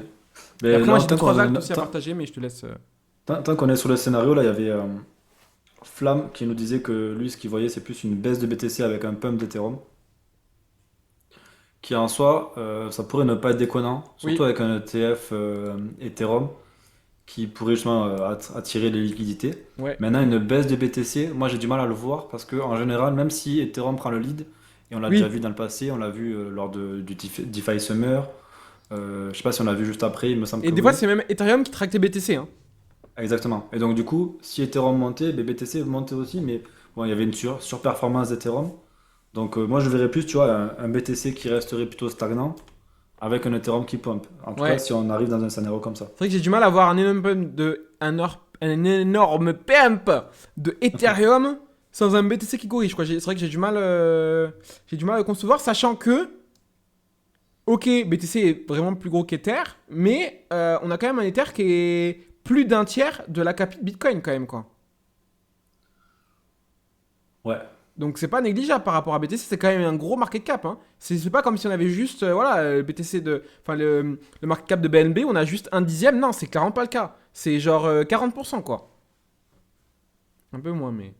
Mais après, moi, non, j'ai deux, trois actes aussi à partager, mais je te laisse. tant qu'on est sur le scénario, là, il y avait Flamme qui nous disait que lui, ce qu'il voyait, c'est plus une baisse de BTC avec un pump d'Ethereum. Qui en soi, ça pourrait ne pas être déconnant, surtout Oui, avec un ETF Ethereum qui pourrait justement attirer les liquidités. ouais. Maintenant, une baisse de BTC, moi j'ai du mal à le voir parce que en général, même si Ethereum prend le lead, et on l'a déjà vu Oui. dans le passé, on l'a vu lors du DeFi Summer, je sais pas si on l'a vu juste après, il me semble Et que des fois, oui. c'est même Ethereum qui traque tes BTC. Hein. Exactement. Et donc du coup, si Ethereum montait, ben, BTC montait aussi, mais bon, il y avait une surperformance d'Ethereum. Donc moi je verrais plus, tu vois, un BTC qui resterait plutôt stagnant avec un Ethereum qui pump. En tout cas, Ouais. si on arrive dans un scénario comme ça. C'est vrai que j'ai du mal à voir un énorme pump un énorme pump de Ethereum sans un BTC qui corrige. C'est vrai que j'ai du mal à le concevoir, sachant que ok, BTC est vraiment plus gros qu'Ether, mais on a quand même un Ether qui est plus d'un tiers de la capitale Bitcoin quand même quoi. Ouais, Donc c'est pas négligeable par rapport à BTC, c'est quand même un gros market cap. Hein. C'est pas comme si on avait juste voilà le BTC enfin le market cap de BNB, on a juste un dixième. Non, c'est clairement pas le cas. C'est genre 40% quoi. Un peu moins mais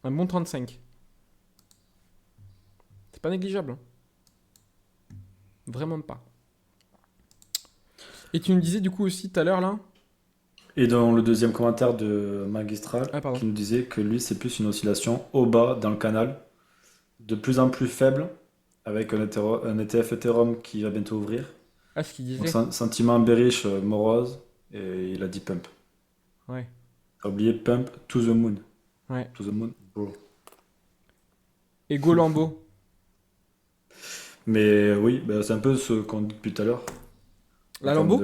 un bon 35. C'est pas négligeable. Hein. Vraiment pas. Et tu me disais du coup aussi tout à l'heure là. Et dans le deuxième commentaire de Magistral, Ah, pardon. qui nous disait que lui, c'est plus une oscillation au bas dans le canal, de plus en plus faible, avec un ETF Ethereum qui va bientôt ouvrir. Ah, ce qu'il Donc, disait. sentiment bearish, morose, et il a dit pump. Ouais. T'as oublié pump to the moon. Ouais. To the moon, bro. Et Golambo. Mais oui, bah, c'est un peu ce qu'on dit depuis tout à l'heure, en La termes Lambo?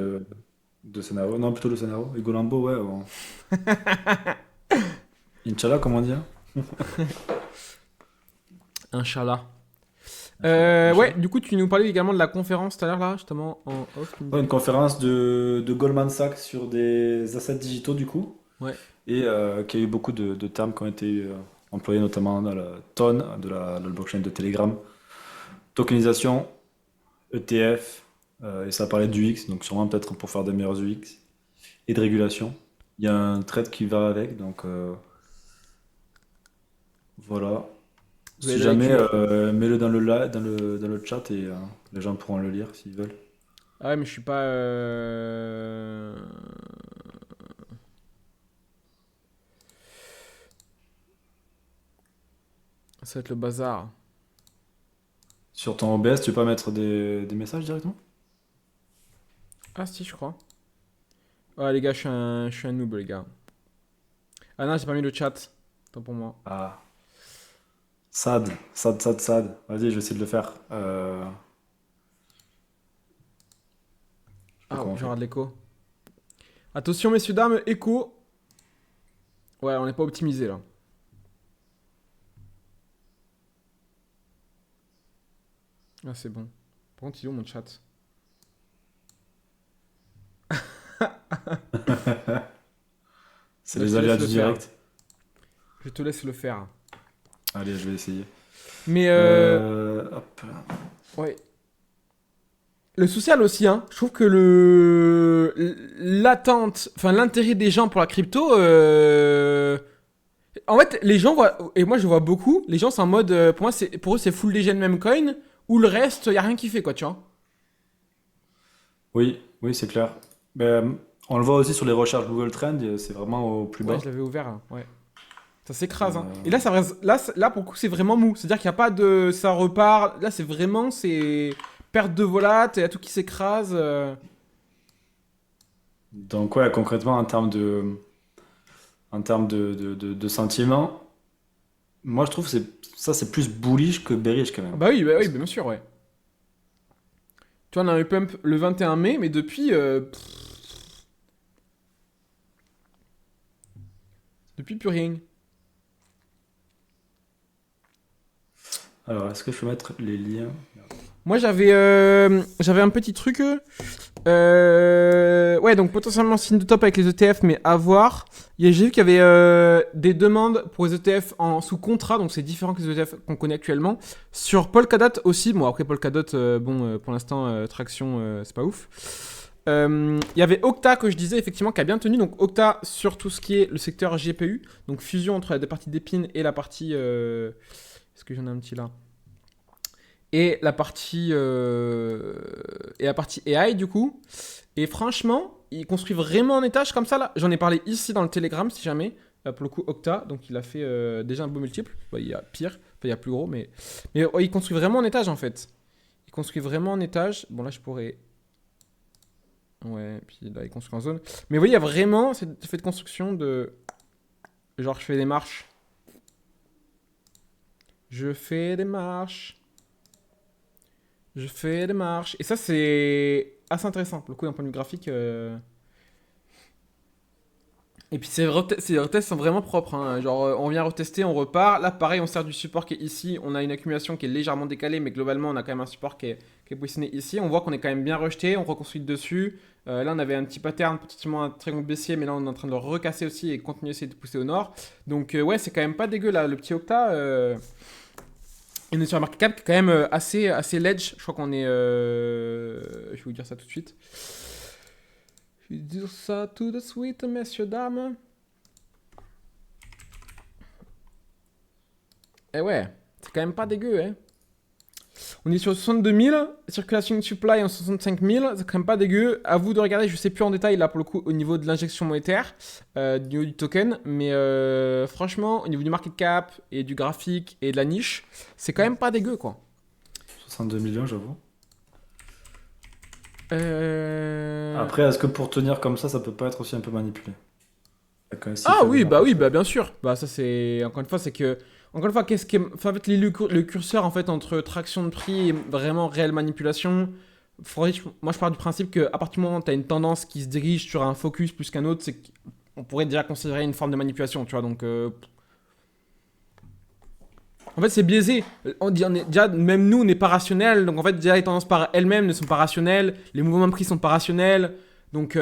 de scénario. Non, plutôt le scénario. Et Golambo, ouais. Inch'Allah, comment dire? Inch'Allah. Inch'Allah, Ouais, Inch'Allah. du coup, tu nous parlais également de la conférence tout à l'heure, là, justement, en off. Tu me Ouais, une disais. conférence de Goldman Sachs sur des assets digitaux, du coup. Ouais. Et qu'il y a eu beaucoup de termes qui ont été employés, notamment dans la tonne de la blockchain de Telegram. Tokenisation, ETF, et ça parlait du X, donc sûrement peut-être pour faire des meilleurs UX, et de régulation. Il y a un trade qui va avec, donc voilà. Vous avez Si de la jamais, lecture. mets-le dans le chat et les gens pourront le lire s'ils veulent. Ah ouais, mais je suis pas. Ça va être le bazar. Sur ton OBS, tu peux pas mettre des messages directement? Ah, si, je crois. Ouais, les gars, je suis un noob, les gars. Ah non, j'ai pas mis le chat. Tant pour moi. Ah, sad. Vas-y, je vais essayer de le faire. Je sais pas Ah, comment on je fait. regarde l'écho. Attention, messieurs, dames, écho. Ouais, on n'est pas optimisé là. Ah, c'est bon. Par contre, il est où mon chat? C'est Là, je les te aléas laisse du le faire. direct. Je te laisse le faire. Allez, je vais essayer. Mais Hop. ouais. Le social aussi, hein. Je trouve que l'attente, enfin l'intérêt des gens pour la crypto, en fait, les gens voient, et moi je vois beaucoup, les gens c'est en mode, pour moi pour eux c'est full legend même coin, ou le reste y a rien qui fait quoi, tu vois. Oui, oui, c'est clair. Ben, on le voit aussi sur les recherches Google Trends, c'est vraiment au plus Ouais, bas. je l'avais ouvert, là, ouais. Ça s'écrase, hein. Et là, Euh, là pour le coup c'est vraiment mou, c'est-à-dire qu'il n'y a pas de, ça repart, là c'est vraiment, c'est perte de volate, il y a tout qui s'écrase. donc ouais, concrètement, en termes de sentiments, moi je trouve que ça c'est plus bullish que bearish quand même. Bah oui, Parce que bien sûr, ouais. Tu vois, on a eu pump le 21 mai, mais depuis, depuis plus rien. alors, est-ce que je peux mettre les liens? Moi, j'avais un petit truc. Ouais, donc potentiellement signe de top avec les ETF, mais à voir. J'ai vu qu'il y avait des demandes pour les ETF sous contrat, donc c'est différent que les ETF qu'on connaît actuellement. Sur Polkadot aussi, bon après Polkadot, pour l'instant, traction, c'est pas ouf. Il y avait Octa que je disais effectivement qui a bien tenu, donc Octa sur tout ce qui est le secteur GPU, donc fusion entre la partie d'épines et la partie... Est-ce que j'en ai un petit là? Et la partie AI du coup. Et franchement, il construit vraiment un étage comme ça là. J'en ai parlé ici dans le Telegram si jamais. Pour le coup, Octa, donc il a fait déjà un beau multiple. Bah, il y a pire, enfin, il y a plus gros, mais il construit vraiment un étage en fait. Il construit vraiment un étage. Bon là, je pourrais. Ouais, puis là, il construit en zone. Mais vous voyez, il y a vraiment cette fait de construction de. Genre, je fais des marches. Je fais des marches. Je fais des marches. Et ça, c'est assez intéressant. Pour le coup, d'un point de vue graphique. Et puis, ces retests sont vraiment propres. Hein. Genre, on vient retester, on repart. Là, pareil, on sert du support qui est ici. On a une accumulation qui est légèrement décalée, mais globalement, on a quand même un support qui est positionné ici. On voit qu'on est quand même bien rejeté. On reconstruit dessus. Là, on avait un petit pattern, potentiellement un triangle baissier, mais là, on est en train de le recasser aussi et continuer à essayer de pousser au nord. Donc, ouais, c'est quand même pas dégueu, là, le petit Octa. Et on est sur un market cap qui est quand même assez ledge. Je crois qu'on est. Je vais vous dire ça tout de suite. Je vais dire ça tout de suite, messieurs, dames. Et ouais, c'est quand même pas dégueu, hein. On est sur 62 000, circulation supply en 65 000, c'est quand même pas dégueu. À vous de regarder, je sais plus en détail là pour le coup au niveau de l'injection monétaire, du niveau du token, mais franchement, au niveau du market cap et du graphique et de la niche, c'est quand même pas dégueu quoi. 62 millions, j'avoue. Euh... Après, est-ce que pour tenir comme ça peut pas être aussi un peu manipulé? Il y a quand même si Ah faible oui, market cap. bah bien sûr. Bah ça c'est encore une fois c'est que encore une fois qu'est-ce qui est... enfin, en fait le curseur en fait entre traction de prix et vraiment réelle manipulation. Moi je pars du principe que à partir du moment où tu as une tendance qui se dirige sur un focus plus qu'un autre, c'est qu'on pourrait déjà considérer une forme de manipulation, tu vois. Donc en fait c'est biaisé. Déjà même nous on n'est pas rationnel. Donc en fait déjà les tendances par elles-mêmes ne sont pas rationnelles, les mouvements de prix sont pas rationnels. Donc,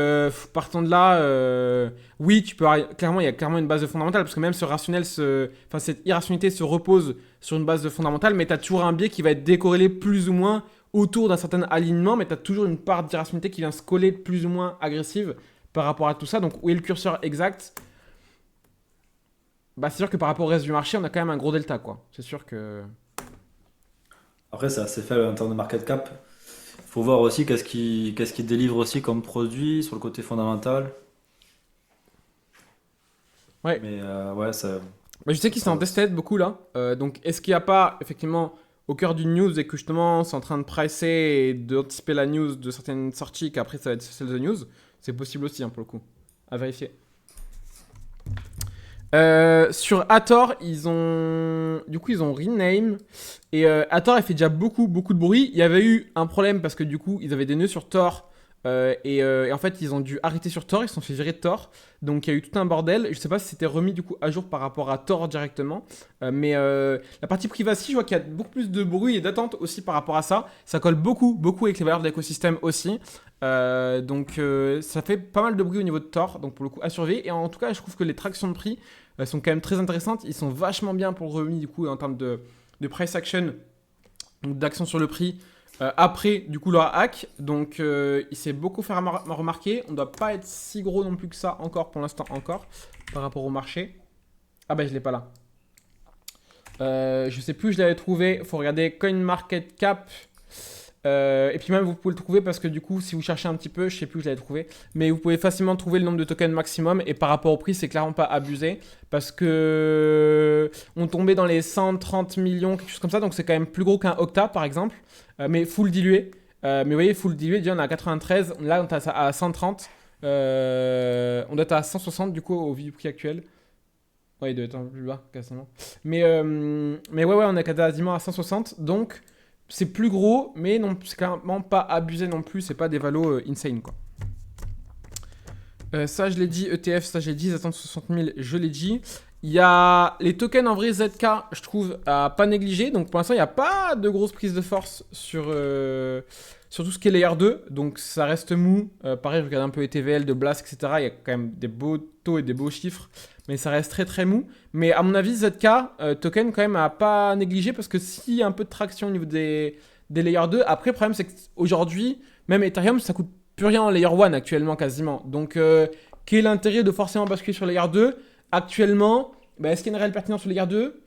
partant de là, oui, clairement, il y a clairement une base de fondamentale, parce que même cette irrationalité se repose sur une base de fondamentale, mais tu as toujours un biais qui va être décorrélé plus ou moins autour d'un certain alignement, mais tu as toujours une part d'irrationalité qui vient se coller plus ou moins agressive par rapport à tout ça. Donc, où est le curseur exact? Bah, c'est sûr que par rapport au reste du marché, on a quand même un gros delta, quoi. C'est sûr que... Après, c'est assez faible en termes de market cap. Faut voir aussi qu'est-ce qu'il délivre aussi comme produit sur le côté fondamental. Ouais. Mais ouais, Bah, je sais qu'ils sont en ça- tested beaucoup là. Donc, est-ce qu'il n'y a pas, effectivement, au cœur d'une news et que justement, c'est en train de pricer et d'anticiper la news de certaines sorties, qu'après ça va être celle de news? C'est possible aussi, hein, pour le coup. À vérifier. Sur Hathor, ils ont rename. Et Hathor, il fait déjà beaucoup, beaucoup de bruit. Il y avait eu un problème parce que du coup, ils avaient des nœuds sur Tor. Et en fait, ils ont dû arrêter sur Tor. Ils se sont fait virer de Tor. Donc, il y a eu tout un bordel. Je sais pas si c'était remis du coup à jour par rapport à Tor directement. Mais la partie privacy, je vois qu'il y a beaucoup plus de bruit et d'attente aussi par rapport à ça. Ça colle beaucoup, beaucoup avec les valeurs de l'écosystème aussi. Donc, ça fait pas mal de bruit au niveau de Tor. Donc, pour le coup, à surveiller. Et en tout cas, je trouve que les tractions de prix sont quand même très intéressantes. Ils sont vachement bien pour le remis du coup en termes de price action, donc d'action sur le prix. Après du coup leur hack, donc il s'est beaucoup fait remarquer. On ne doit pas être si gros non plus que ça encore pour l'instant encore par rapport au marché. Ah bah je l'ai pas là. Je sais plus, je l'avais trouvé. Faut regarder CoinMarketCap. Et puis même vous pouvez le trouver parce que du coup si vous cherchez un petit peu, je sais plus où je l'avais trouvé, mais vous pouvez facilement trouver le nombre de tokens maximum et par rapport au prix c'est clairement pas abusé parce que on tombait dans les 130 millions, quelque chose comme ça, donc c'est quand même plus gros qu'un Octa par exemple, mais full dilué. Mais vous voyez, full dilué, déjà on est à 93, là on est à 130, on doit être à 160 du coup au vu du prix actuel. Ouais, il doit être un peu plus bas, quasiment. Mais ouais, on est quasiment à 160, donc c'est plus gros, mais non, c'est clairement pas abusé non plus, c'est pas des valos insane quoi. Ça je l'ai dit, ETF, ça j'ai dit, ils attendent 60 000, je l'ai dit. Il y a les tokens en vrai ZK, je trouve, à pas négliger. Donc pour l'instant, il n'y a pas de grosse prise de force sur tout ce qui est layer 2. Donc ça reste mou. Pareil, je regarde un peu les TVL de Blast, etc. Il y a quand même des beaux taux et des beaux chiffres. Mais ça reste très très mou. Mais à mon avis, ZK, token quand même à pas négliger. Parce que s'il y a un peu de traction au niveau des layer 2, après, le problème c'est qu'aujourd'hui, même Ethereum, ça coûte plus rien en layer 1 actuellement quasiment. Donc quel est l'intérêt de forcément basculer sur layer 2 actuellement? Bah, est-ce qu'il y a une réelle pertinence sur layer 2?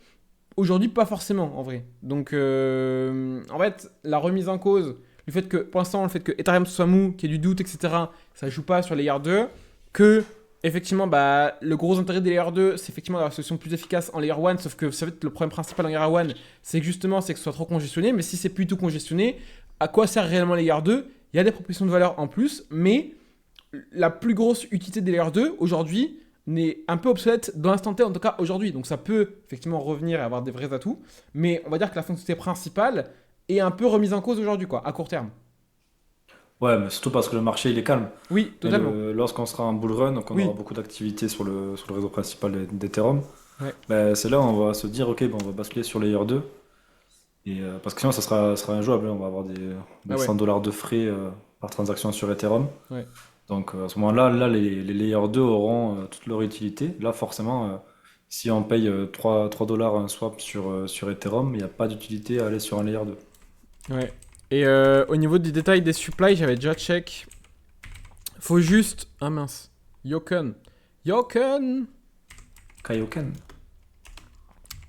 Aujourd'hui, pas forcément en vrai. Donc en fait, la remise en cause, le fait que pour l'instant, le fait que Ethereum soit mou, qu'il y ait du doute, etc., ça joue pas sur layer 2. Que effectivement, bah, le gros intérêt des layer 2, c'est effectivement d'avoir une solution plus efficace en layer 1. Sauf que ça va être le problème principal en layer 1, c'est que justement, c'est que ce soit trop congestionné. Mais si c'est plutôt congestionné, à quoi sert réellement layer 2? Il y a des propositions de valeur en plus, mais la plus grosse utilité des layer 2 aujourd'hui n'est un peu obsolète dans l'instant T, en tout cas aujourd'hui. Donc ça peut effectivement revenir et avoir des vrais atouts, mais on va dire que la fonctionnalité principale est un peu remise en cause aujourd'hui, quoi, à court terme. Ouais, mais surtout parce que le marché il est calme. Oui, Mais totalement. lorsqu'on sera en bull run, donc on aura Oui. beaucoup d'activités sur le réseau principal d'Ethereum, Ouais. ben, c'est là où on va se dire, ok, bon, on va basculer sur Layer 2. Et, parce que sinon, ça sera injouable, hein. On va avoir Ah des ouais. 100 dollars de frais par transaction sur Ethereum. Ouais. Donc à ce moment-là, les Layer 2 auront toute leur utilité. Là, forcément, si on paye 3 dollars un swap sur Ethereum, il n'y a pas d'utilité à aller sur un Layer 2. Ouais. Et au niveau des détails des supplies, j'avais déjà check. Faut juste. Ah mince. Yoken. Yoken. Kaioken.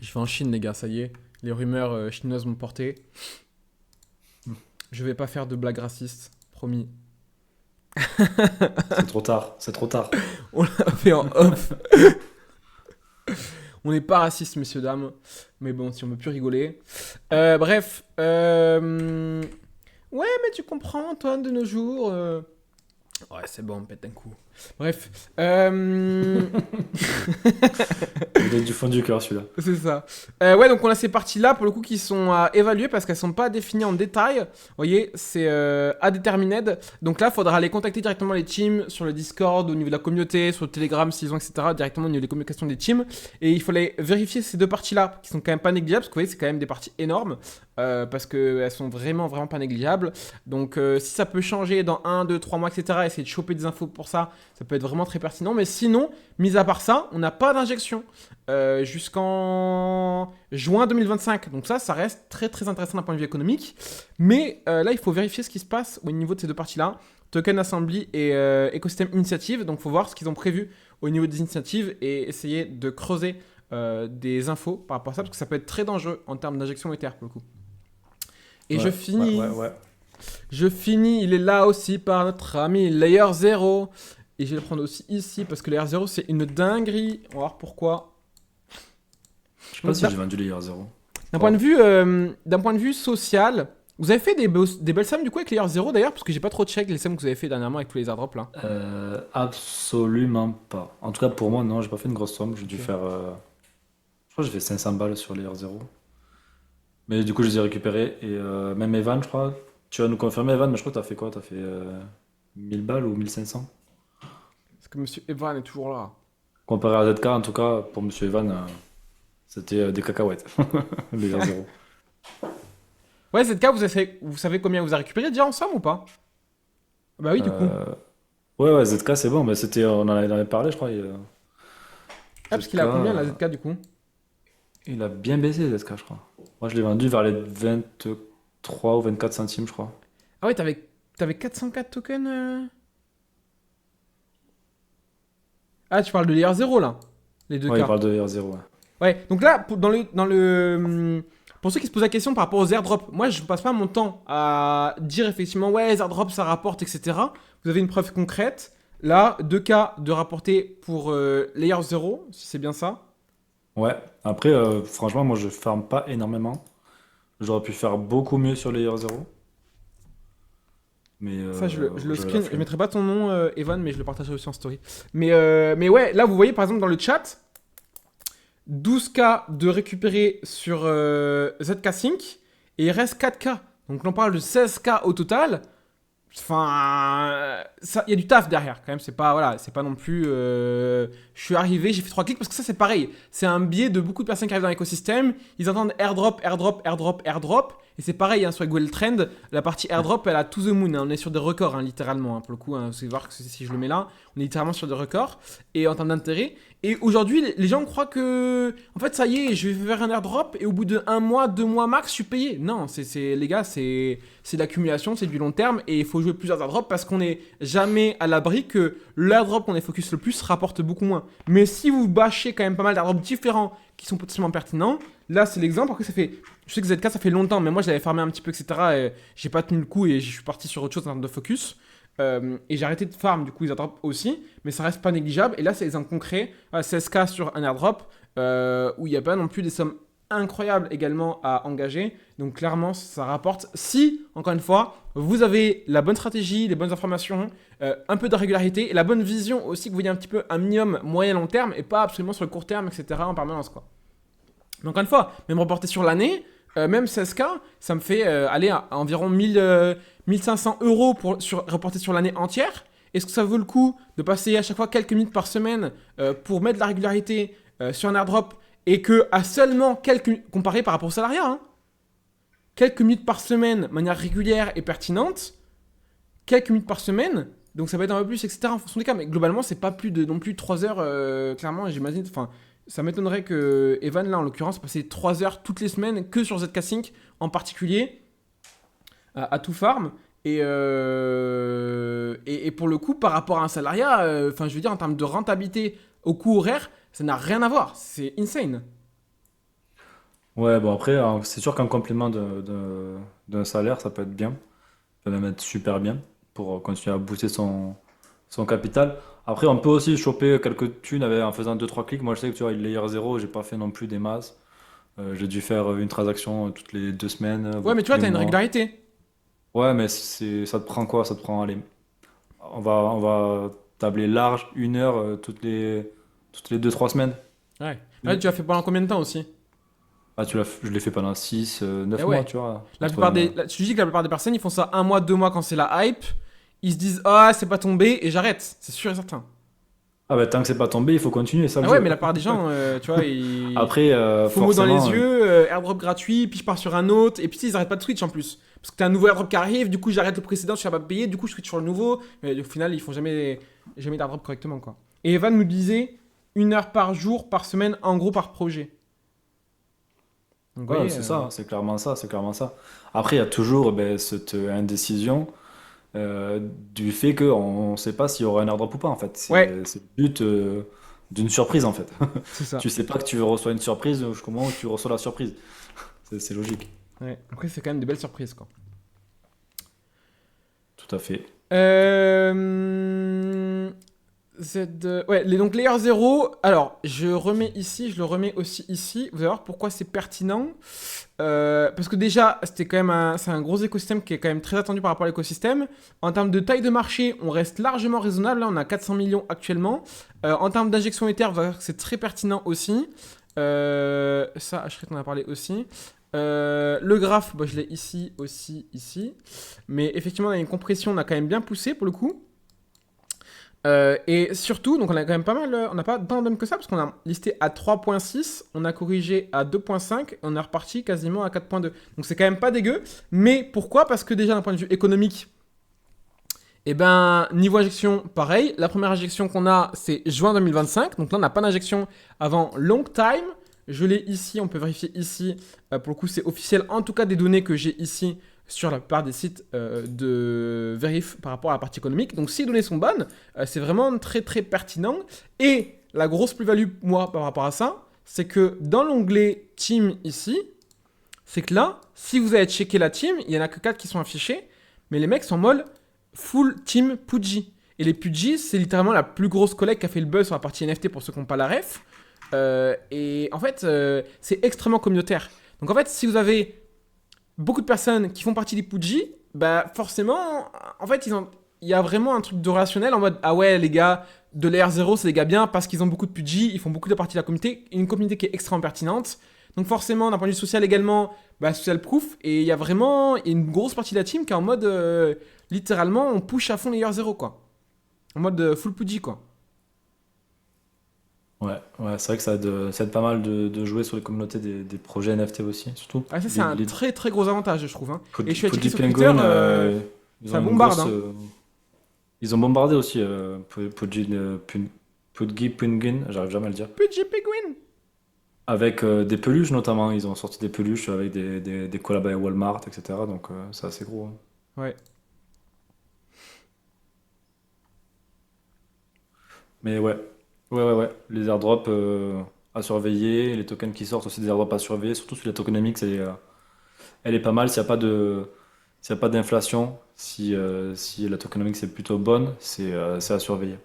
Je vais en Chine, les gars, ça y est. Les rumeurs chinoises m'ont porté. Je vais pas faire de blagues racistes, promis. C'est trop tard, c'est trop tard. On l'a fait en off. On n'est pas raciste, messieurs, dames. Mais bon, si on veut plus rigoler. Bref. Ouais, mais tu comprends, Antoine, de nos jours. Ouais, c'est bon, on pète un coup. Bref. Il est du fond du cœur celui-là. C'est ça. Ouais, donc on a ces parties-là, pour le coup, qui sont à évaluer parce qu'elles sont pas définies en détail. Vous voyez, c'est à determined. Donc là, il faudra aller contacter directement les teams sur le Discord, au niveau de la communauté, sur le Telegram, s'ils ont, etc. Directement au niveau des communications des teams. Et il fallait vérifier ces deux parties-là, qui sont quand même pas négligeables, parce que vous voyez, c'est quand même des parties énormes. Parce qu'elles sont vraiment, vraiment pas négligeables. Donc si ça peut changer dans 1, 2, 3 mois, etc., essayer de choper des infos pour ça, ça peut être vraiment très pertinent. Mais sinon, mis à part ça, on n'a pas d'injection jusqu'en juin 2025. Donc ça reste très très intéressant d'un point de vue économique. Mais là, il faut vérifier ce qui se passe au niveau de ces deux parties-là. Token Assembly et Ecosystem Initiative. Donc il faut voir ce qu'ils ont prévu au niveau des initiatives et essayer de creuser des infos par rapport à ça, parce que ça peut être très dangereux en termes d'injection Ether pour le coup. Et Ouais, je finis. ouais. Je finis, il est là aussi par notre ami Layer 0. Et je vais le prendre aussi ici parce que Layer 0 c'est une dinguerie. On va voir pourquoi. Je sais pas si j'ai vendu les IR0. D'un point de vue social, vous avez fait des belles sommes du coup avec Layer 0 d'ailleurs, parce que j'ai pas trop check les sommes que vous avez fait dernièrement avec tous les airdrops là. Absolument pas. En tout cas, pour moi, non, j'ai pas fait une grosse somme. J'ai dû Ok. faire. Je crois que j'ai fait 500 balles sur les R0. Mais du coup, je les ai récupérés. Et même Evan, je crois. Tu vas nous confirmer, Evan, mais je crois que t'as fait quoi? T'as fait 1000 balles ou 1500? Parce que Monsieur Evan est toujours là. Comparé à ZK, en tout cas, pour Monsieur Evan, c'était des cacahuètes. Les R0. Ouais, ZK, vous savez combien vous avez récupéré déjà en somme ou pas? Bah oui, du coup. Euh, Ouais, ZK, c'est bon. Mais c'était, on en avait parlé, je crois. Ah, parce qu'il ZK, a combien la ZK du coup? il a bien baissé, ZK, je crois. Moi, je l'ai vendu vers les 23 ou 24 centimes, je crois. Ah ouais, t'avais 404 tokens Ah, tu parles de Layer 0 là? Les deux Ouais, il cas. parle de R0, ouais. Ouais, donc là, pour ceux qui se posent la question par rapport aux airdrops, moi je passe pas mon temps à dire effectivement, ouais, les airdrops ça rapporte, etc. Vous avez une preuve concrète. Là, deux cas de rapporter pour Layer 0, si c'est bien ça. Ouais, après, franchement, moi je farm pas énormément. J'aurais pu faire beaucoup mieux sur les R0, mais Ça, je le j'avais la screen. Je flemme. mettrai pas ton nom, Evan, mais je le partagerai aussi en story. Mais ouais, là, vous voyez par exemple dans le chat, 12K de récupérer sur ZK Sync et il reste 4K. Donc là, on parle de 16K au total. Enfin, il y a du taf derrière quand même. C'est pas, voilà, c'est pas non plus. Je suis arrivé, j'ai fait 3 clics parce que ça, c'est pareil. C'est un biais de beaucoup de personnes qui arrivent dans l'écosystème. Ils entendent airdrop, airdrop, airdrop, airdrop. Et c'est pareil hein, sur Google Trend. La partie airdrop, elle a to the moon. Hein. On est sur des records, hein, littéralement. Hein, pour le coup, hein, vous allez voir que si je le mets là, on est littéralement sur des records. Et en termes d'intérêt. Et aujourd'hui, les gens croient que. En fait, ça y est, je vais faire un airdrop et au bout de 1 mois, 2 mois max, je suis payé. Non, les gars, c'est de l'accumulation, c'est du long terme et il faut jouer plusieurs airdrops parce qu'on n'est jamais à l'abri que l'airdrop qu'on est focus le plus rapporte beaucoup moins. Mais si vous bâchez quand même pas mal d'airdrops différents qui sont potentiellement pertinents, là c'est l'exemple. Après, ça fait. Je sais que ZK ça fait longtemps, mais moi je l'avais farmé un petit peu, etc. Et j'ai pas tenu le coup et je suis parti sur autre chose en termes de focus. Et j'ai arrêté de farm du coup les airdrops aussi, mais ça reste pas négligeable. Et là, c'est des exemples concrets. 16K sur un airdrop où il n'y a pas non plus des sommes incroyables également à engager. Donc clairement, ça rapporte. Si, encore une fois, vous avez la bonne stratégie, les bonnes informations, un peu de régularité et la bonne vision aussi que vous voyez un petit peu un minimum moyen long terme et pas absolument sur le court terme, etc. en permanence quoi. Mais encore une fois, même reporter sur l'année, même 16K, ça me fait aller à environ 1500 euros reporter sur l'année entière. Est-ce que ça vaut le coup de passer à chaque fois quelques minutes par semaine pour mettre de la régularité sur un airdrop et que à seulement comparé par rapport au salariat, hein, quelques minutes par semaine, de manière régulière et pertinente, quelques minutes par semaine, donc ça va être un peu plus, etc. en fonction des cas, mais globalement, c'est pas plus de non plus 3 heures, clairement, j'imagine. Enfin, ça m'étonnerait que Evan, là, en l'occurrence, passe 3 heures toutes les semaines que sur ZK Sync en particulier, à tout farm. Et pour le coup, par rapport à un salariat, enfin, je veux dire, en termes de rentabilité au coût horaire, ça n'a rien à voir. C'est insane. Ouais, bon après, c'est sûr qu'un complément d'un salaire, ça peut être bien. peut même être super bien pour continuer à booster son capital. Après, on peut aussi choper quelques thunes en faisant deux trois clics. Moi, je sais que tu vois, le layer 0, j'ai pas fait non plus des masses. J'ai dû faire une transaction toutes les 2 semaines, Ouais, voire mais tu tous vois, les t'as une mois. régularité. Ouais, mais ça te prend quoi? Ça te prend, allez, on va tabler large 1 heure toutes les 2 3 semaines. Ouais. Là, Une- tu as fait pendant combien de temps aussi? Ah, je l'ai fait pendant 6 Eh 9 mois, ouais. tu vois. La plupart tu dis que la plupart des personnes, ils font ça un mois, 2 mois quand c'est la hype. Ils se disent, ah, c'est pas tombé, et j'arrête. C'est sûr et certain. Ah bah tant que c'est pas tombé, il faut continuer, c'est ça le Ah ouais, jeu. mais la plupart des gens, tu vois, ils. Après, FOMO dans les forcément, yeux, airdrop gratuit, puis je pars sur un autre, et puis ils arrêtent pas de switch en plus. Parce que t'as un nouveau airdrop qui arrive, du coup j'arrête le précédent, je suis pas payé, du coup je switch sur le nouveau, mais au final ils font jamais d'airdrop correctement quoi. Et Evan nous disait 1 heure par jour, par semaine, en gros par projet. Donc vous ouais, voyez, c'est ça, hein, c'est clairement ça, c'est clairement ça. Après, il y a toujours ben, cette indécision du fait qu'on ne sait pas s'il y aura un airdrop ou pas, en fait. ouais, C'est le but d'une surprise, en fait. c'est ça. Tu sais pas que tu reçois une surprise, comment tu reçois la surprise. C'est logique, Ouais. Après c'est quand même des belles surprises quoi. tout à fait. Euh... Ouais, donc layer 0, alors je remets ici, je le remets aussi ici. Vous allez voir pourquoi c'est pertinent. Parce que déjà, c'est un gros écosystème qui est quand même très attendu par rapport à l'écosystème. En termes de taille de marché, on reste largement raisonnable. Là, on a 400 millions actuellement. En termes d'injection Ether, vous allez voir que c'est très pertinent aussi. Ça, Ashrit en a parlé aussi. Le graphe, bah, je l'ai ici, aussi, ici. Mais effectivement, on a une compression, on a quand même bien poussé pour le coup. Et surtout, donc on a quand même pas mal, on n'a pas tant d'hommes que ça, parce qu'on a listé à 3.6, on a corrigé à 2.5, on est reparti quasiment à 4.2. Donc c'est quand même pas dégueu. Mais pourquoi? Parce que déjà d'un point de vue économique, et ben niveau injection, pareil. La première injection qu'on a, c'est juin 2025. Donc là, on n'a pas d'injection avant long time. Je l'ai ici, on peut vérifier ici. Pour le coup, c'est officiel. En tout cas, des données que j'ai ici sur la plupart des sites de vérif par rapport à la partie économique. Donc si les données sont bonnes, c'est vraiment très très pertinent. Et la grosse plus-value, moi, par rapport à ça, c'est que dans l'onglet team ici, c'est que là, si vous avez checké la team, il n'y en a que 4 qui sont affichés, mais les mecs sont en mode full team Pudgy. Et les Pudgy, c'est littéralement la plus grosse collecte qui a fait le buzz sur la partie NFT pour ceux qui n'ont pas la ref. Et en fait, c'est extrêmement communautaire. Donc en fait, si vous avez beaucoup de personnes qui font partie des Pudgy, bah forcément, en fait, il y a vraiment un truc de relationnel en mode ah ouais, les gars de l'Air 0, c'est des gars bien parce qu'ils ont beaucoup de Pudgy, ils font beaucoup de partie de la communauté, une communauté qui est extrêmement pertinente. Donc forcément, d'un point de vue social également, bah, social proof. Et il y a vraiment une grosse partie de la team qui est en mode, littéralement, on push à fond les zéro quoi. En mode full Pudgy, quoi. Ouais, ouais, c'est vrai que ça aide pas mal de jouer sur les communautés des projets NFT aussi, surtout. Ah, ça, c'est un très très gros avantage, je trouve, hein. Et je suis checké Pudgy sur Twitter, Penguin, ils ça ont une bombarde, grosse. hein. Ils ont bombardé aussi Pudgy Penguin, j'arrive jamais à le dire. Pudgy Penguin. Avec des peluches notamment, ils ont sorti des peluches avec des collabs avec Walmart, etc. Donc c'est assez gros, hein. Ouais. Mais ouais, ouais, ouais, ouais. Les airdrops à surveiller, les tokens qui sortent aussi des airdrops à surveiller, surtout sur les tokenomics, elle est pas mal s'il y a pas d'inflation, si la tokenomics est plutôt bonne, c'est à surveiller.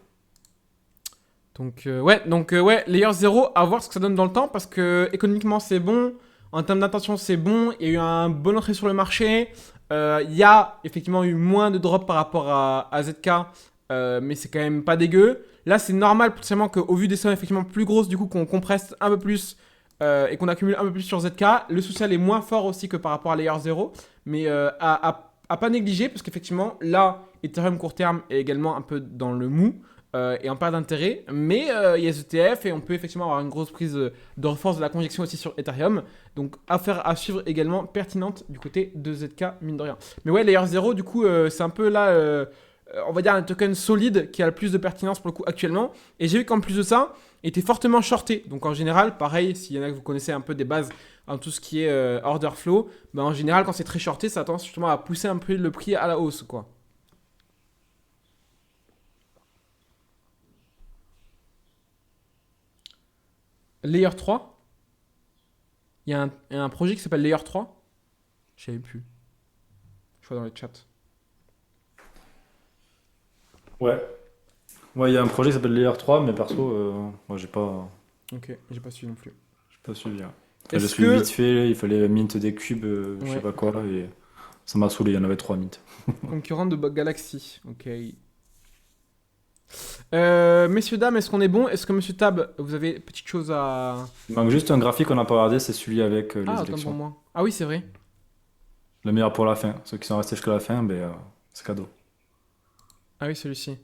Donc, Layer 0, à voir ce que ça donne dans le temps, parce que économiquement c'est bon, en termes d'intention c'est bon, il y a eu un bon entrée sur le marché, il y a effectivement eu moins de drops par rapport à ZK, mais c'est quand même pas dégueu. Là c'est normal potentiellement qu'au vu des sommes effectivement plus grosses, du coup qu'on compresse un peu plus et qu'on accumule un peu plus sur ZK, le social est moins fort aussi que par rapport à Layer 0, mais à pas négliger, parce qu'effectivement là, Ethereum court terme est également un peu dans le mou et en perte d'intérêt. Mais il y a les ETF et on peut effectivement avoir une grosse prise de force de la conjection aussi sur Ethereum. Donc affaire à suivre également pertinente du côté de ZK, mine de rien. Mais ouais, Layer 0, du coup, c'est un peu là, on va dire un token solide qui a le plus de pertinence pour le coup actuellement. Et j'ai vu qu'en plus de ça, il était fortement shorté. Donc en général, pareil, s'il y en a que vous connaissez un peu des bases en tout ce qui est order flow, ben, en général, quand c'est très shorté, ça a tendance justement à pousser un peu le prix à la hausse, quoi. Layer 3, il y a un projet qui s'appelle Layer 3. Je savais plus. Je vois dans le chat. Ouais. Ouais, il y a un projet qui s'appelle Layer 3, mais perso, moi Ok, j'ai pas su non plus. j'ai pas suivi, hein. Enfin, j'ai Est-ce suivi vite que... fait, il fallait mint des cubes, je sais Ouais, pas quoi, et ça m'a saoulé, il y en avait 3 mint. concurrent de Bug Galaxy. Ok. Messieurs, dames, est-ce qu'on est bon? Est-ce que Monsieur Tab, vous avez petite chose à... Il manque juste un graphique qu'on n'a pas regardé, c'est celui avec Ah, les autant pour élections. moi. Ah oui, c'est vrai. Le meilleur pour la fin. Ceux qui sont restés jusqu'à la fin, ben, c'est cadeau. Ah oui, celui-ci.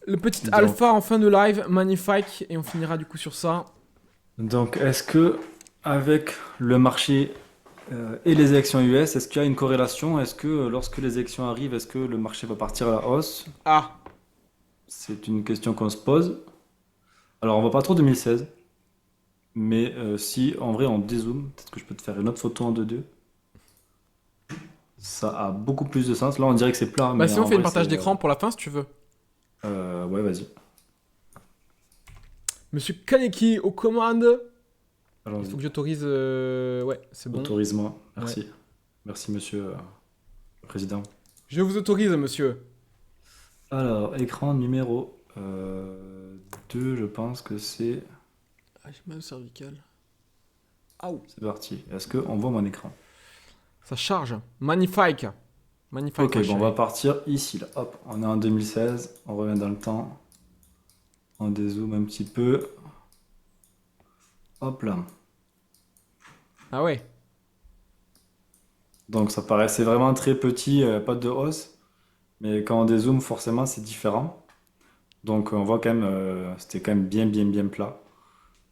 Le petit Donc, alpha en fin de live, magnifique. Et on finira du coup sur ça. donc, est-ce que avec le marché et les élections US, est-ce qu'il y a une corrélation? Est-ce que lorsque les élections arrivent, est-ce que le marché va partir à la hausse? Ah, C'est une question qu'on se pose. Alors, on va pas trop 2016, mais si en vrai on dézoome, peut-être que je peux te faire une autre photo en 2-2. Ça a beaucoup plus de sens. Là, on dirait que c'est plat, bah mais si on en fait une vrai, partage c'est. d'écran pour la fin si tu veux. Ouais, vas-y. Monsieur Kaneki aux commandes. Il faut Allons-y. que j'autorise... Ouais, c'est bon. Autorise-moi. Ouais. Merci. Merci, monsieur le président. Je vous autorise, monsieur. Alors, écran numéro 2, je pense que c'est. Ah, j'ai mal au cervical. Aouh. C'est parti. Est-ce qu'on voit mon écran? Ça charge. Magnifique. Magnifique, Ok, ma bon, on va chérie. partir ici, là. Hop, on est en 2016. On revient dans le temps. On dézoome un petit peu. Hop là. Ah ouais. Donc, ça paraissait vraiment très petit, pas de hausse. Mais quand on dézoome, forcément, c'est différent. Donc, on voit quand même, c'était quand même bien, bien, bien plat.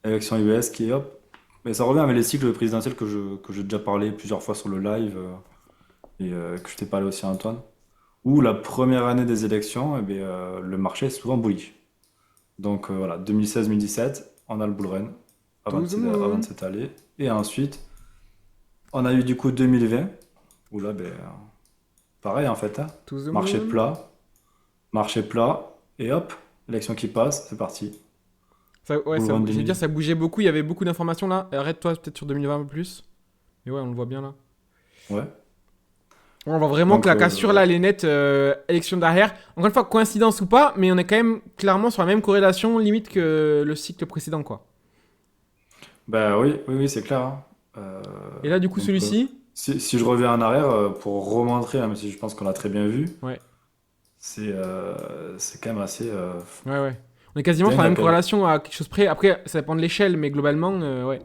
Élection US qui est hop. Mais ça revient avec les cycles présidentiels que j'ai déjà parlé plusieurs fois sur le live et que je t'ai parlé aussi à Antoine. Où la première année des élections, eh bien, le marché est souvent bullish. Donc voilà, 2016-2017, on a le bull run To the avant de moon. s'étaler. Et ensuite, on a eu du coup 2020, où là, ben, pareil en fait, hein. To the Marché moon. plat, marché plat, et hop, élection qui passe, c'est parti. Ça, ouais, Bull ça, run je veux dire, 2000. ça bougeait beaucoup. Il y avait beaucoup d'informations là. Arrête-toi peut-être sur 2020 un peu plus. Mais ouais, on le voit bien là. Ouais. On voit vraiment que Donc la cassure là, elle est nette. Élection derrière. Encore une fois, coïncidence ou pas, mais on est quand même clairement sur la même corrélation, limite que le cycle précédent, quoi. bah oui, oui, oui, c'est clair, hein. Euh, Et là, du coup, donc celui-ci. si je reviens en arrière pour remontrer, hein, même si je pense qu'on l'a très bien vu, Ouais, c'est quand même assez ouais, ouais. On est quasiment sur dingue la à même quel. corrélation à quelque chose près. Après, ça dépend de l'échelle, mais globalement, ouais.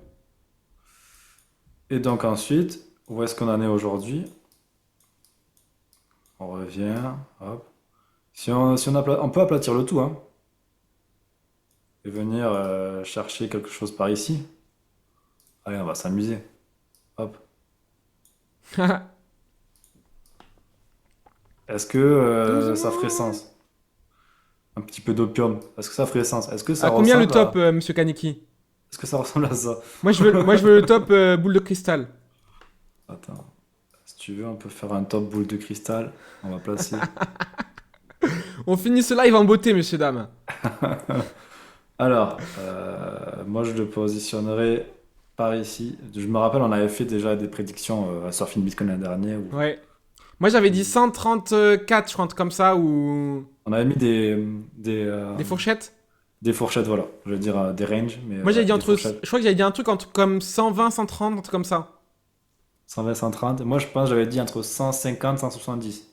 Et donc ensuite, où est-ce qu'on en est aujourd'hui? On revient, hop. On peut aplatir le tout, hein, et venir chercher quelque chose par ici. Allez, on va s'amuser. Hop. Est-ce que To the ça ferait moon. sens? Un petit peu d'opium. Est-ce que ça ferait sens? Est-ce que ça À combien le ressemble top, à... monsieur Kaneki? Est-ce que ça ressemble à ça? Moi, je veux le top boule de cristal. Attends. Si tu veux, on peut faire un top boule de cristal. On va placer. On finit ce live en beauté, messieurs, dames. Alors, moi je le positionnerai par ici. Je me rappelle, on avait fait déjà des prédictions à Surfing Bitcoin l'année dernière. Ouais. Moi, j'avais dit Où 134, je crois, un truc comme ça, ou on avait mis des, des fourchettes. des fourchettes, voilà. Je veux dire des ranges, mais Moi, j'avais ouais, dit des entre. Je fourchettes. crois que j'avais dit un truc entre comme 120, 130, un truc comme ça. 120, 130. Moi je pense que j'avais dit entre 150, 170.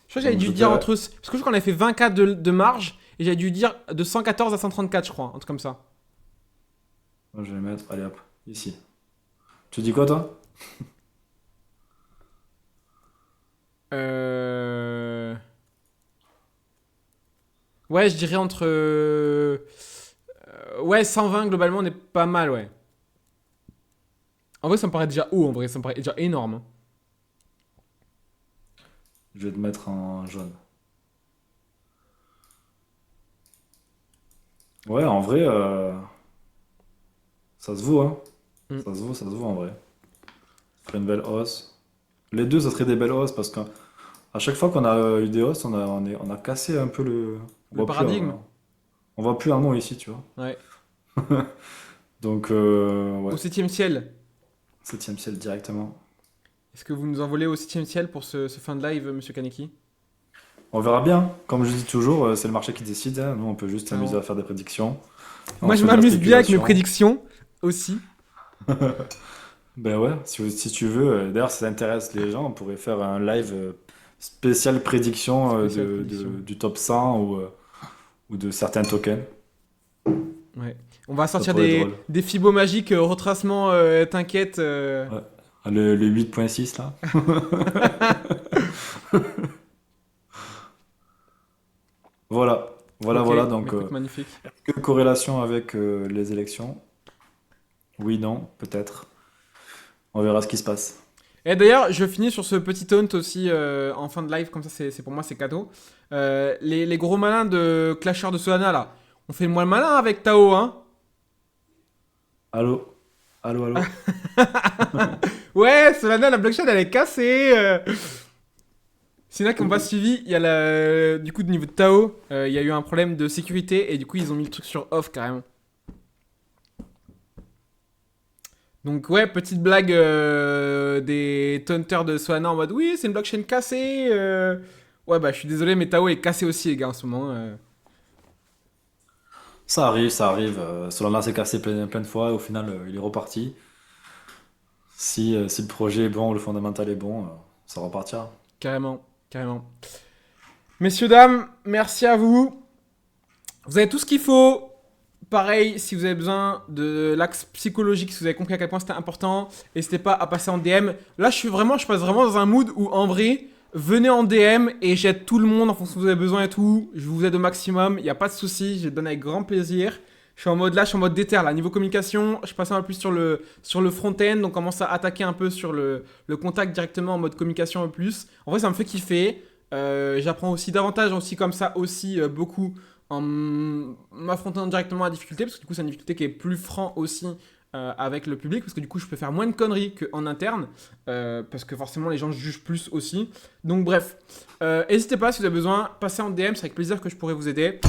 Je crois que j'avais Donc dû je dire vais, entre. Parce que je crois qu'on avait fait 24 de marge, et j'avais dû dire de 114 à 134, je crois, un truc comme ça. je vais mettre, allez hop, ici. Tu dis quoi toi? Euh. Ouais, je dirais entre. Ouais, 120 globalement, on est pas mal, ouais. En vrai, ça me paraît déjà haut, en vrai, ça me paraît déjà énorme, hein. Je vais te mettre en jaune. Ouais, en vrai, ça se vaut, hein. Mm. Ça se vaut en vrai. Ça ferait une belle hausse. Les deux, ça serait des belles hausses parce qu'à chaque fois qu'on a eu des hausses, on a cassé un peu le. On Le voit plus, paradigme. on voit plus un mot ici, tu vois. Ouais. Donc, Au ouais, septième ciel. septième ciel directement. Est-ce que vous nous envolez au septième ciel pour ce fin de live, monsieur Kaneki? On verra bien. Comme je dis toujours, c'est le marché qui décide, hein. Nous, on peut juste s'amuser Vraiment. à faire des prédictions. On Moi, je fait de la m'amuse bien avec mes spéculation. prédictions aussi. Ben ouais, si tu veux. D'ailleurs, si ça intéresse les gens, on pourrait faire un live spécial prédiction Spéciale prédiction. du top 100 ou de certains tokens. Ouais. On va Ça sortir pourrait être drôle. des Fibo magiques, retracement, t'inquiète. Ouais. Le 8.6 là. Voilà. Voilà, Ok, voilà. mais Donc, écoute, magnifique. que corrélation avec les élections? Oui, non, peut-être. On verra ce qui se passe. Et d'ailleurs, je finis sur ce petit taunt aussi en fin de live, comme ça pour moi c'est cadeau. Les gros malins de Clashers de Solana là, on fait le moins malin avec Tao, hein. Allô? Allô, allô? Ouais, Solana, la blockchain elle est cassée. S'il y en a qui n'ont pas suivi, il y a du coup, au niveau de Tao, il y a eu un problème de sécurité et du coup, ils ont mis le truc sur off carrément. Donc, ouais, petite blague des taunters de Solana en mode oui, c'est une blockchain cassée. Ouais, bah, je suis désolé, mais Tao est cassé aussi, les gars, en ce moment. Ça arrive, ça arrive. Solana s'est cassé plein de fois et au final, il est reparti. Si le projet est bon, le fondamental est bon, ça repartira. Carrément, carrément. Messieurs, dames, merci à vous. Vous avez tout ce qu'il faut. Pareil, si vous avez besoin de l'axe psychologique, si vous avez compris à quel point c'était important, n'hésitez pas à passer en DM. Là, je passe vraiment dans un mood où, en vrai, venez en DM et j'aide tout le monde en fonction de ce que vous avez besoin et tout. Je vous aide au maximum, il n'y a pas de souci, je le donne avec grand plaisir. Je suis en mode déter là. Niveau communication, je passe un peu plus sur le front-end, donc on commence à attaquer un peu sur le contact directement en mode communication un peu plus. En vrai, ça me fait kiffer. J'apprends aussi davantage aussi comme ça aussi beaucoup en m'affrontant directement à la difficulté, parce que du coup c'est une difficulté qui est plus franc aussi avec le public, parce que du coup je peux faire moins de conneries qu'en interne, parce que forcément les gens jugent plus aussi. Donc bref, n'hésitez pas si vous avez besoin, passez en DM, c'est avec plaisir que je pourrai vous aider.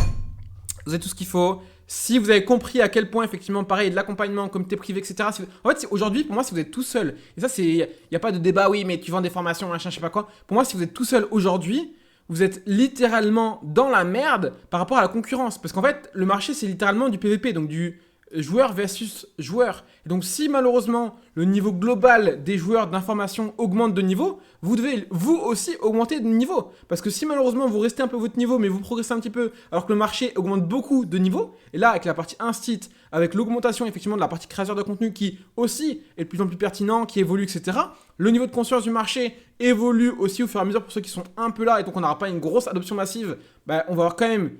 Vous avez tout ce qu'il faut. Si vous avez compris à quel point, effectivement, pareil, de l'accompagnement, comité privé, etc. En fait, aujourd'hui, pour moi, si vous êtes tout seul, et ça, il n'y a pas de débat, oui, mais tu vends des formations, machin, je sais pas quoi. Pour moi, si vous êtes tout seul aujourd'hui, vous êtes littéralement dans la merde par rapport à la concurrence. Parce qu'en fait, le marché, c'est littéralement du PVP, donc du joueur versus joueur. Et donc, si malheureusement le niveau global des joueurs d'information augmente de niveau, vous devez vous aussi augmenter de niveau. Parce que si malheureusement vous restez un peu à votre niveau, mais vous progressez un petit peu, alors que le marché augmente beaucoup de niveau, et là, avec la partie instit, avec l'augmentation effectivement de la partie créateur de contenu qui aussi est de plus en plus pertinent, qui évolue, etc., le niveau de conscience du marché évolue aussi au fur et à mesure pour ceux qui sont un peu là, et donc on n'aura pas une grosse adoption massive, bah, on va avoir quand même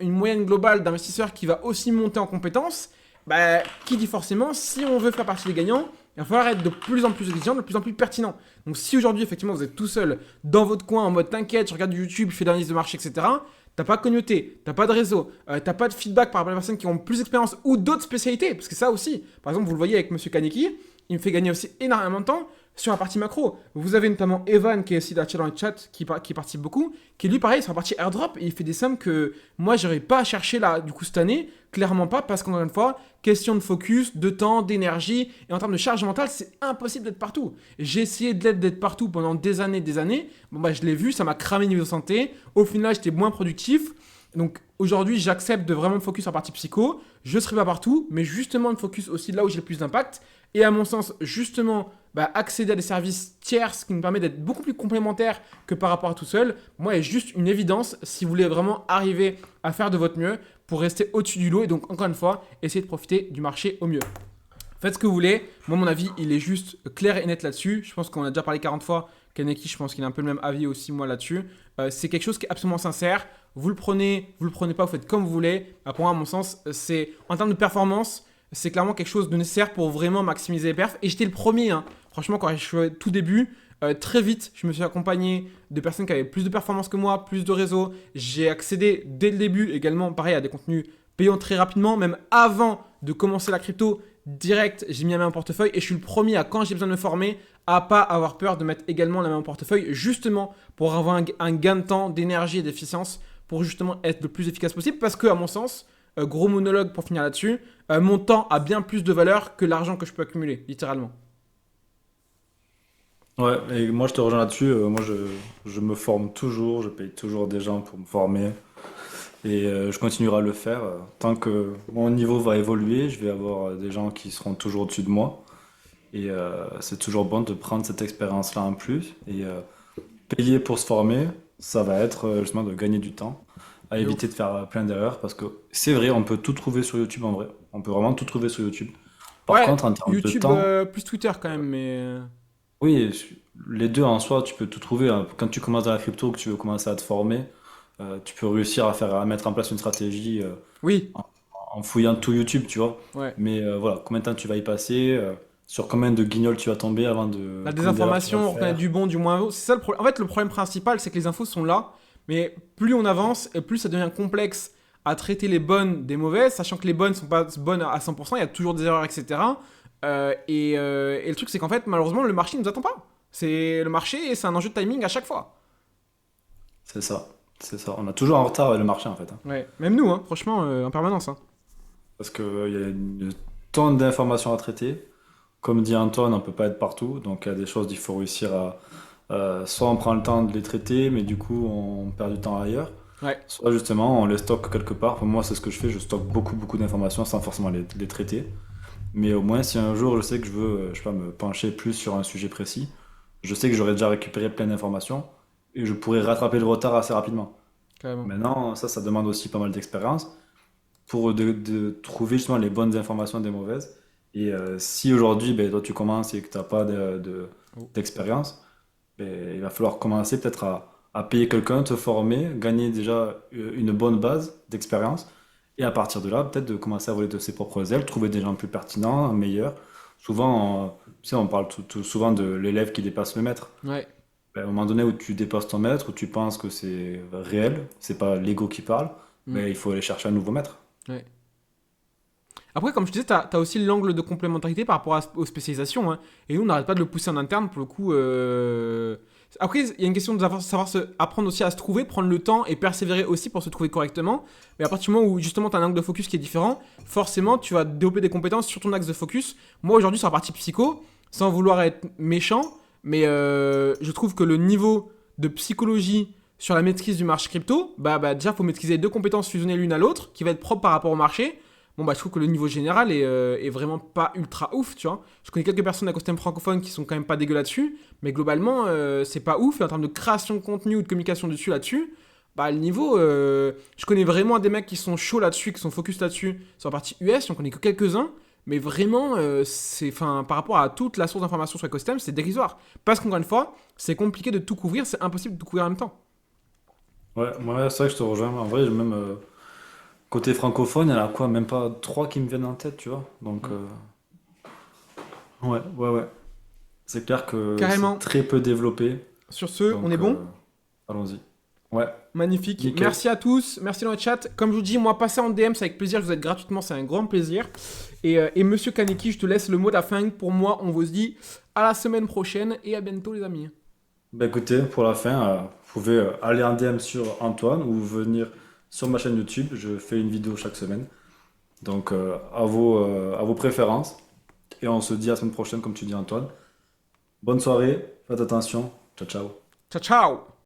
une moyenne globale d'investisseurs qui va aussi monter en compétences. Bah, qui dit forcément, si on veut faire partie des gagnants, il va falloir être de plus en plus exigeant, de plus en plus pertinent. Donc si aujourd'hui, effectivement, vous êtes tout seul dans votre coin en mode t'inquiète, je regarde du YouTube, je fais de l'analyse de marché, etc., t'as pas de communauté, t'as pas de réseau, t'as pas de feedback par rapport à des personnes qui ont plus d'expérience ou d'autres spécialités, parce que ça aussi, par exemple, vous le voyez avec Monsieur Kaneki, il me fait gagner aussi énormément de temps sur la partie macro. Vous avez notamment Evan qui est aussi dans le chat, qui participe beaucoup, qui lui pareil sur la partie airdrop, et il fait des sommes que moi j'aurais pas à chercher là du coup cette année, clairement pas, parce qu'encore une fois, question de focus, de temps, d'énergie, et en termes de charge mentale, c'est impossible d'être partout. J'ai essayé d'être partout pendant des années, bon bah je l'ai vu, ça m'a cramé niveau santé, au final j'étais moins productif, donc aujourd'hui j'accepte de vraiment me focus sur la partie psycho, je serai pas partout, mais justement de focus aussi là où j'ai le plus d'impact, et à mon sens, justement, bah, accéder à des services tiers, ce qui nous permet d'être beaucoup plus complémentaires que par rapport à tout seul, moi, est juste une évidence si vous voulez vraiment arriver à faire de votre mieux pour rester au-dessus du lot et donc, encore une fois, essayer de profiter du marché au mieux. Faites ce que vous voulez. Moi, mon avis, il est juste clair et net là-dessus. Je pense qu'on a déjà parlé 40 fois. Kaneki, je pense qu'il a un peu le même avis aussi, moi, là-dessus. C'est quelque chose qui est absolument sincère. Vous le prenez pas, vous faites comme vous voulez. Bah, pour moi, à mon sens, c'est en termes de performance, c'est clairement quelque chose de nécessaire pour vraiment maximiser les perfs. Et j'étais le premier, hein. Franchement, quand je suis au tout début, très vite, je me suis accompagné de personnes qui avaient plus de performance que moi, plus de réseau. J'ai accédé dès le début également, pareil, à des contenus payants très rapidement, même avant de commencer la crypto. Direct, j'ai mis la main en portefeuille et je suis le premier à, quand j'ai besoin de me former, à pas avoir peur de mettre également la main en portefeuille, justement pour avoir un gain de temps, d'énergie et d'efficience, pour justement être le plus efficace possible. Parce que, à mon sens, gros monologue pour finir là-dessus, mon temps a bien plus de valeur que l'argent que je peux accumuler, littéralement. Ouais, et moi je te rejoins là-dessus. Je me forme toujours, je paye toujours des gens pour me former. Et je continuerai à le faire. Tant que mon niveau va évoluer, je vais avoir des gens qui seront toujours au-dessus de moi. Et c'est toujours bon de prendre cette expérience-là en plus. Et payer pour se former, ça va être justement de gagner du temps, à De éviter de ouf. faire plein d'erreurs. Parce que c'est vrai, on peut tout trouver sur YouTube en vrai. On peut vraiment tout trouver sur YouTube. Par Ouais, contre, en termes de YouTube temps, plus Twitter quand même, mais. oui, les deux en soi, tu peux tout trouver, hein. Quand tu commences dans la crypto, que tu veux commencer à te former, tu peux réussir à mettre en place une stratégie Oui, en, en fouillant tout YouTube, tu vois. ouais. Mais voilà, combien de temps tu vas y passer, sur combien de guignols tu vas tomber La combien d'erreurs tu vas désinformation, reconnaître faire. du bon, du moins vrai. C'est ça le problème. En fait, le problème principal, c'est que les infos sont là, mais plus on avance, et plus ça devient complexe à traiter les bonnes des mauvaises, sachant que les bonnes sont pas bonnes à 100%, il y a toujours des erreurs, etc. Et le truc, c'est qu'en fait, malheureusement, le marché ne nous attend pas. C'est le marché et c'est un enjeu de timing à chaque fois. C'est ça, c'est ça. On a toujours en retard avec le marché en fait, hein. Ouais, même nous, hein, franchement, en permanence. Hein. Parce qu'il y a une tonne d'informations à traiter. Comme dit Antoine, on peut pas être partout, donc il y a des choses qu'il faut réussir à, soit on prend le temps de les traiter, mais du coup on perd du temps ailleurs. Ouais, Soit justement on les stocke quelque part. Pour moi, c'est ce que je fais, je stocke beaucoup beaucoup d'informations sans forcément les traiter. Mais au moins, si un jour je sais que je veux, je sais pas, me pencher plus sur un sujet précis, je sais que j'aurai déjà récupéré plein d'informations et je pourrai rattraper le retard assez rapidement. carrément. Maintenant, ça demande aussi pas mal d'expérience pour de trouver justement les bonnes informations des mauvaises. Et si aujourd'hui, ben, toi tu commences et que tu n'as pas Oh. d'expérience, ben, il va falloir commencer peut-être à payer quelqu'un, te former, gagner déjà une bonne base d'expérience. Et à partir de là, peut-être de commencer à voler de ses propres ailes, trouver des gens plus pertinents, meilleurs. Souvent, tu sais, on parle souvent de l'élève qui dépasse le maître. Ouais. Ben, à un moment donné où tu dépasses ton maître, où tu penses que c'est réel, c'est pas l'ego qui parle, Mm. ben, il faut aller chercher un nouveau maître. Ouais. Après, comme je disais, t'as aussi l'angle de complémentarité par rapport aux spécialisations. Hein. Et nous, on n'arrête pas de le pousser en interne pour le coup. Après, il y a une question de savoir apprendre aussi à se trouver, prendre le temps et persévérer aussi pour se trouver correctement. Mais à partir du moment où justement tu as un angle de focus qui est différent, forcément tu vas développer des compétences sur ton axe de focus. Moi aujourd'hui sur la partie psycho, sans vouloir être méchant, mais je trouve que le niveau de psychologie sur la maîtrise du marché crypto, déjà faut maîtriser les deux compétences fusionnées l'une à l'autre, qui va être propre par rapport au marché. Bon bah je trouve que le niveau général est vraiment pas ultra ouf, tu vois. Je connais quelques personnes d'écosystème francophone qui sont quand même pas dégueu là-dessus, mais globalement c'est pas ouf. Et en termes de création de contenu ou de communication dessus là-dessus, bah le niveau, je connais vraiment des mecs qui sont chauds là-dessus, qui sont focus là-dessus sur la partie US, j'en connais que quelques-uns, mais vraiment enfin par rapport à toute la source d'information sur l'écosystème, c'est dérisoire. Parce qu'encore une fois, c'est compliqué de tout couvrir, c'est impossible de tout couvrir en même temps. Ouais, moi, c'est vrai que je te rejoins. En vrai, même côté francophone, il y en a quoi? Même pas trois qui me viennent en tête, tu vois. Donc, Mm. ouais, ouais, ouais. C'est clair que c'est Carrément. très peu développé. Sur ce, on est Donc, bon. allons-y. Ouais, Magnifique. nickel. Merci à tous. Merci dans le chat. Comme je vous dis, moi, passez en DM, c'est avec plaisir. Je vous aide gratuitement, c'est un grand plaisir. Et monsieur Kaneki, je te laisse le mot de la fin. Pour moi, on vous dit à la semaine prochaine et à bientôt, les amis. Bah écoutez, pour la fin, vous pouvez aller en DM sur Antoine ou venir sur ma chaîne YouTube. Je fais une vidéo chaque semaine. Donc, à vos préférences. Et on se dit à la semaine prochaine, comme tu dis, Antoine. Bonne soirée, faites attention. Ciao, ciao. Ciao, ciao.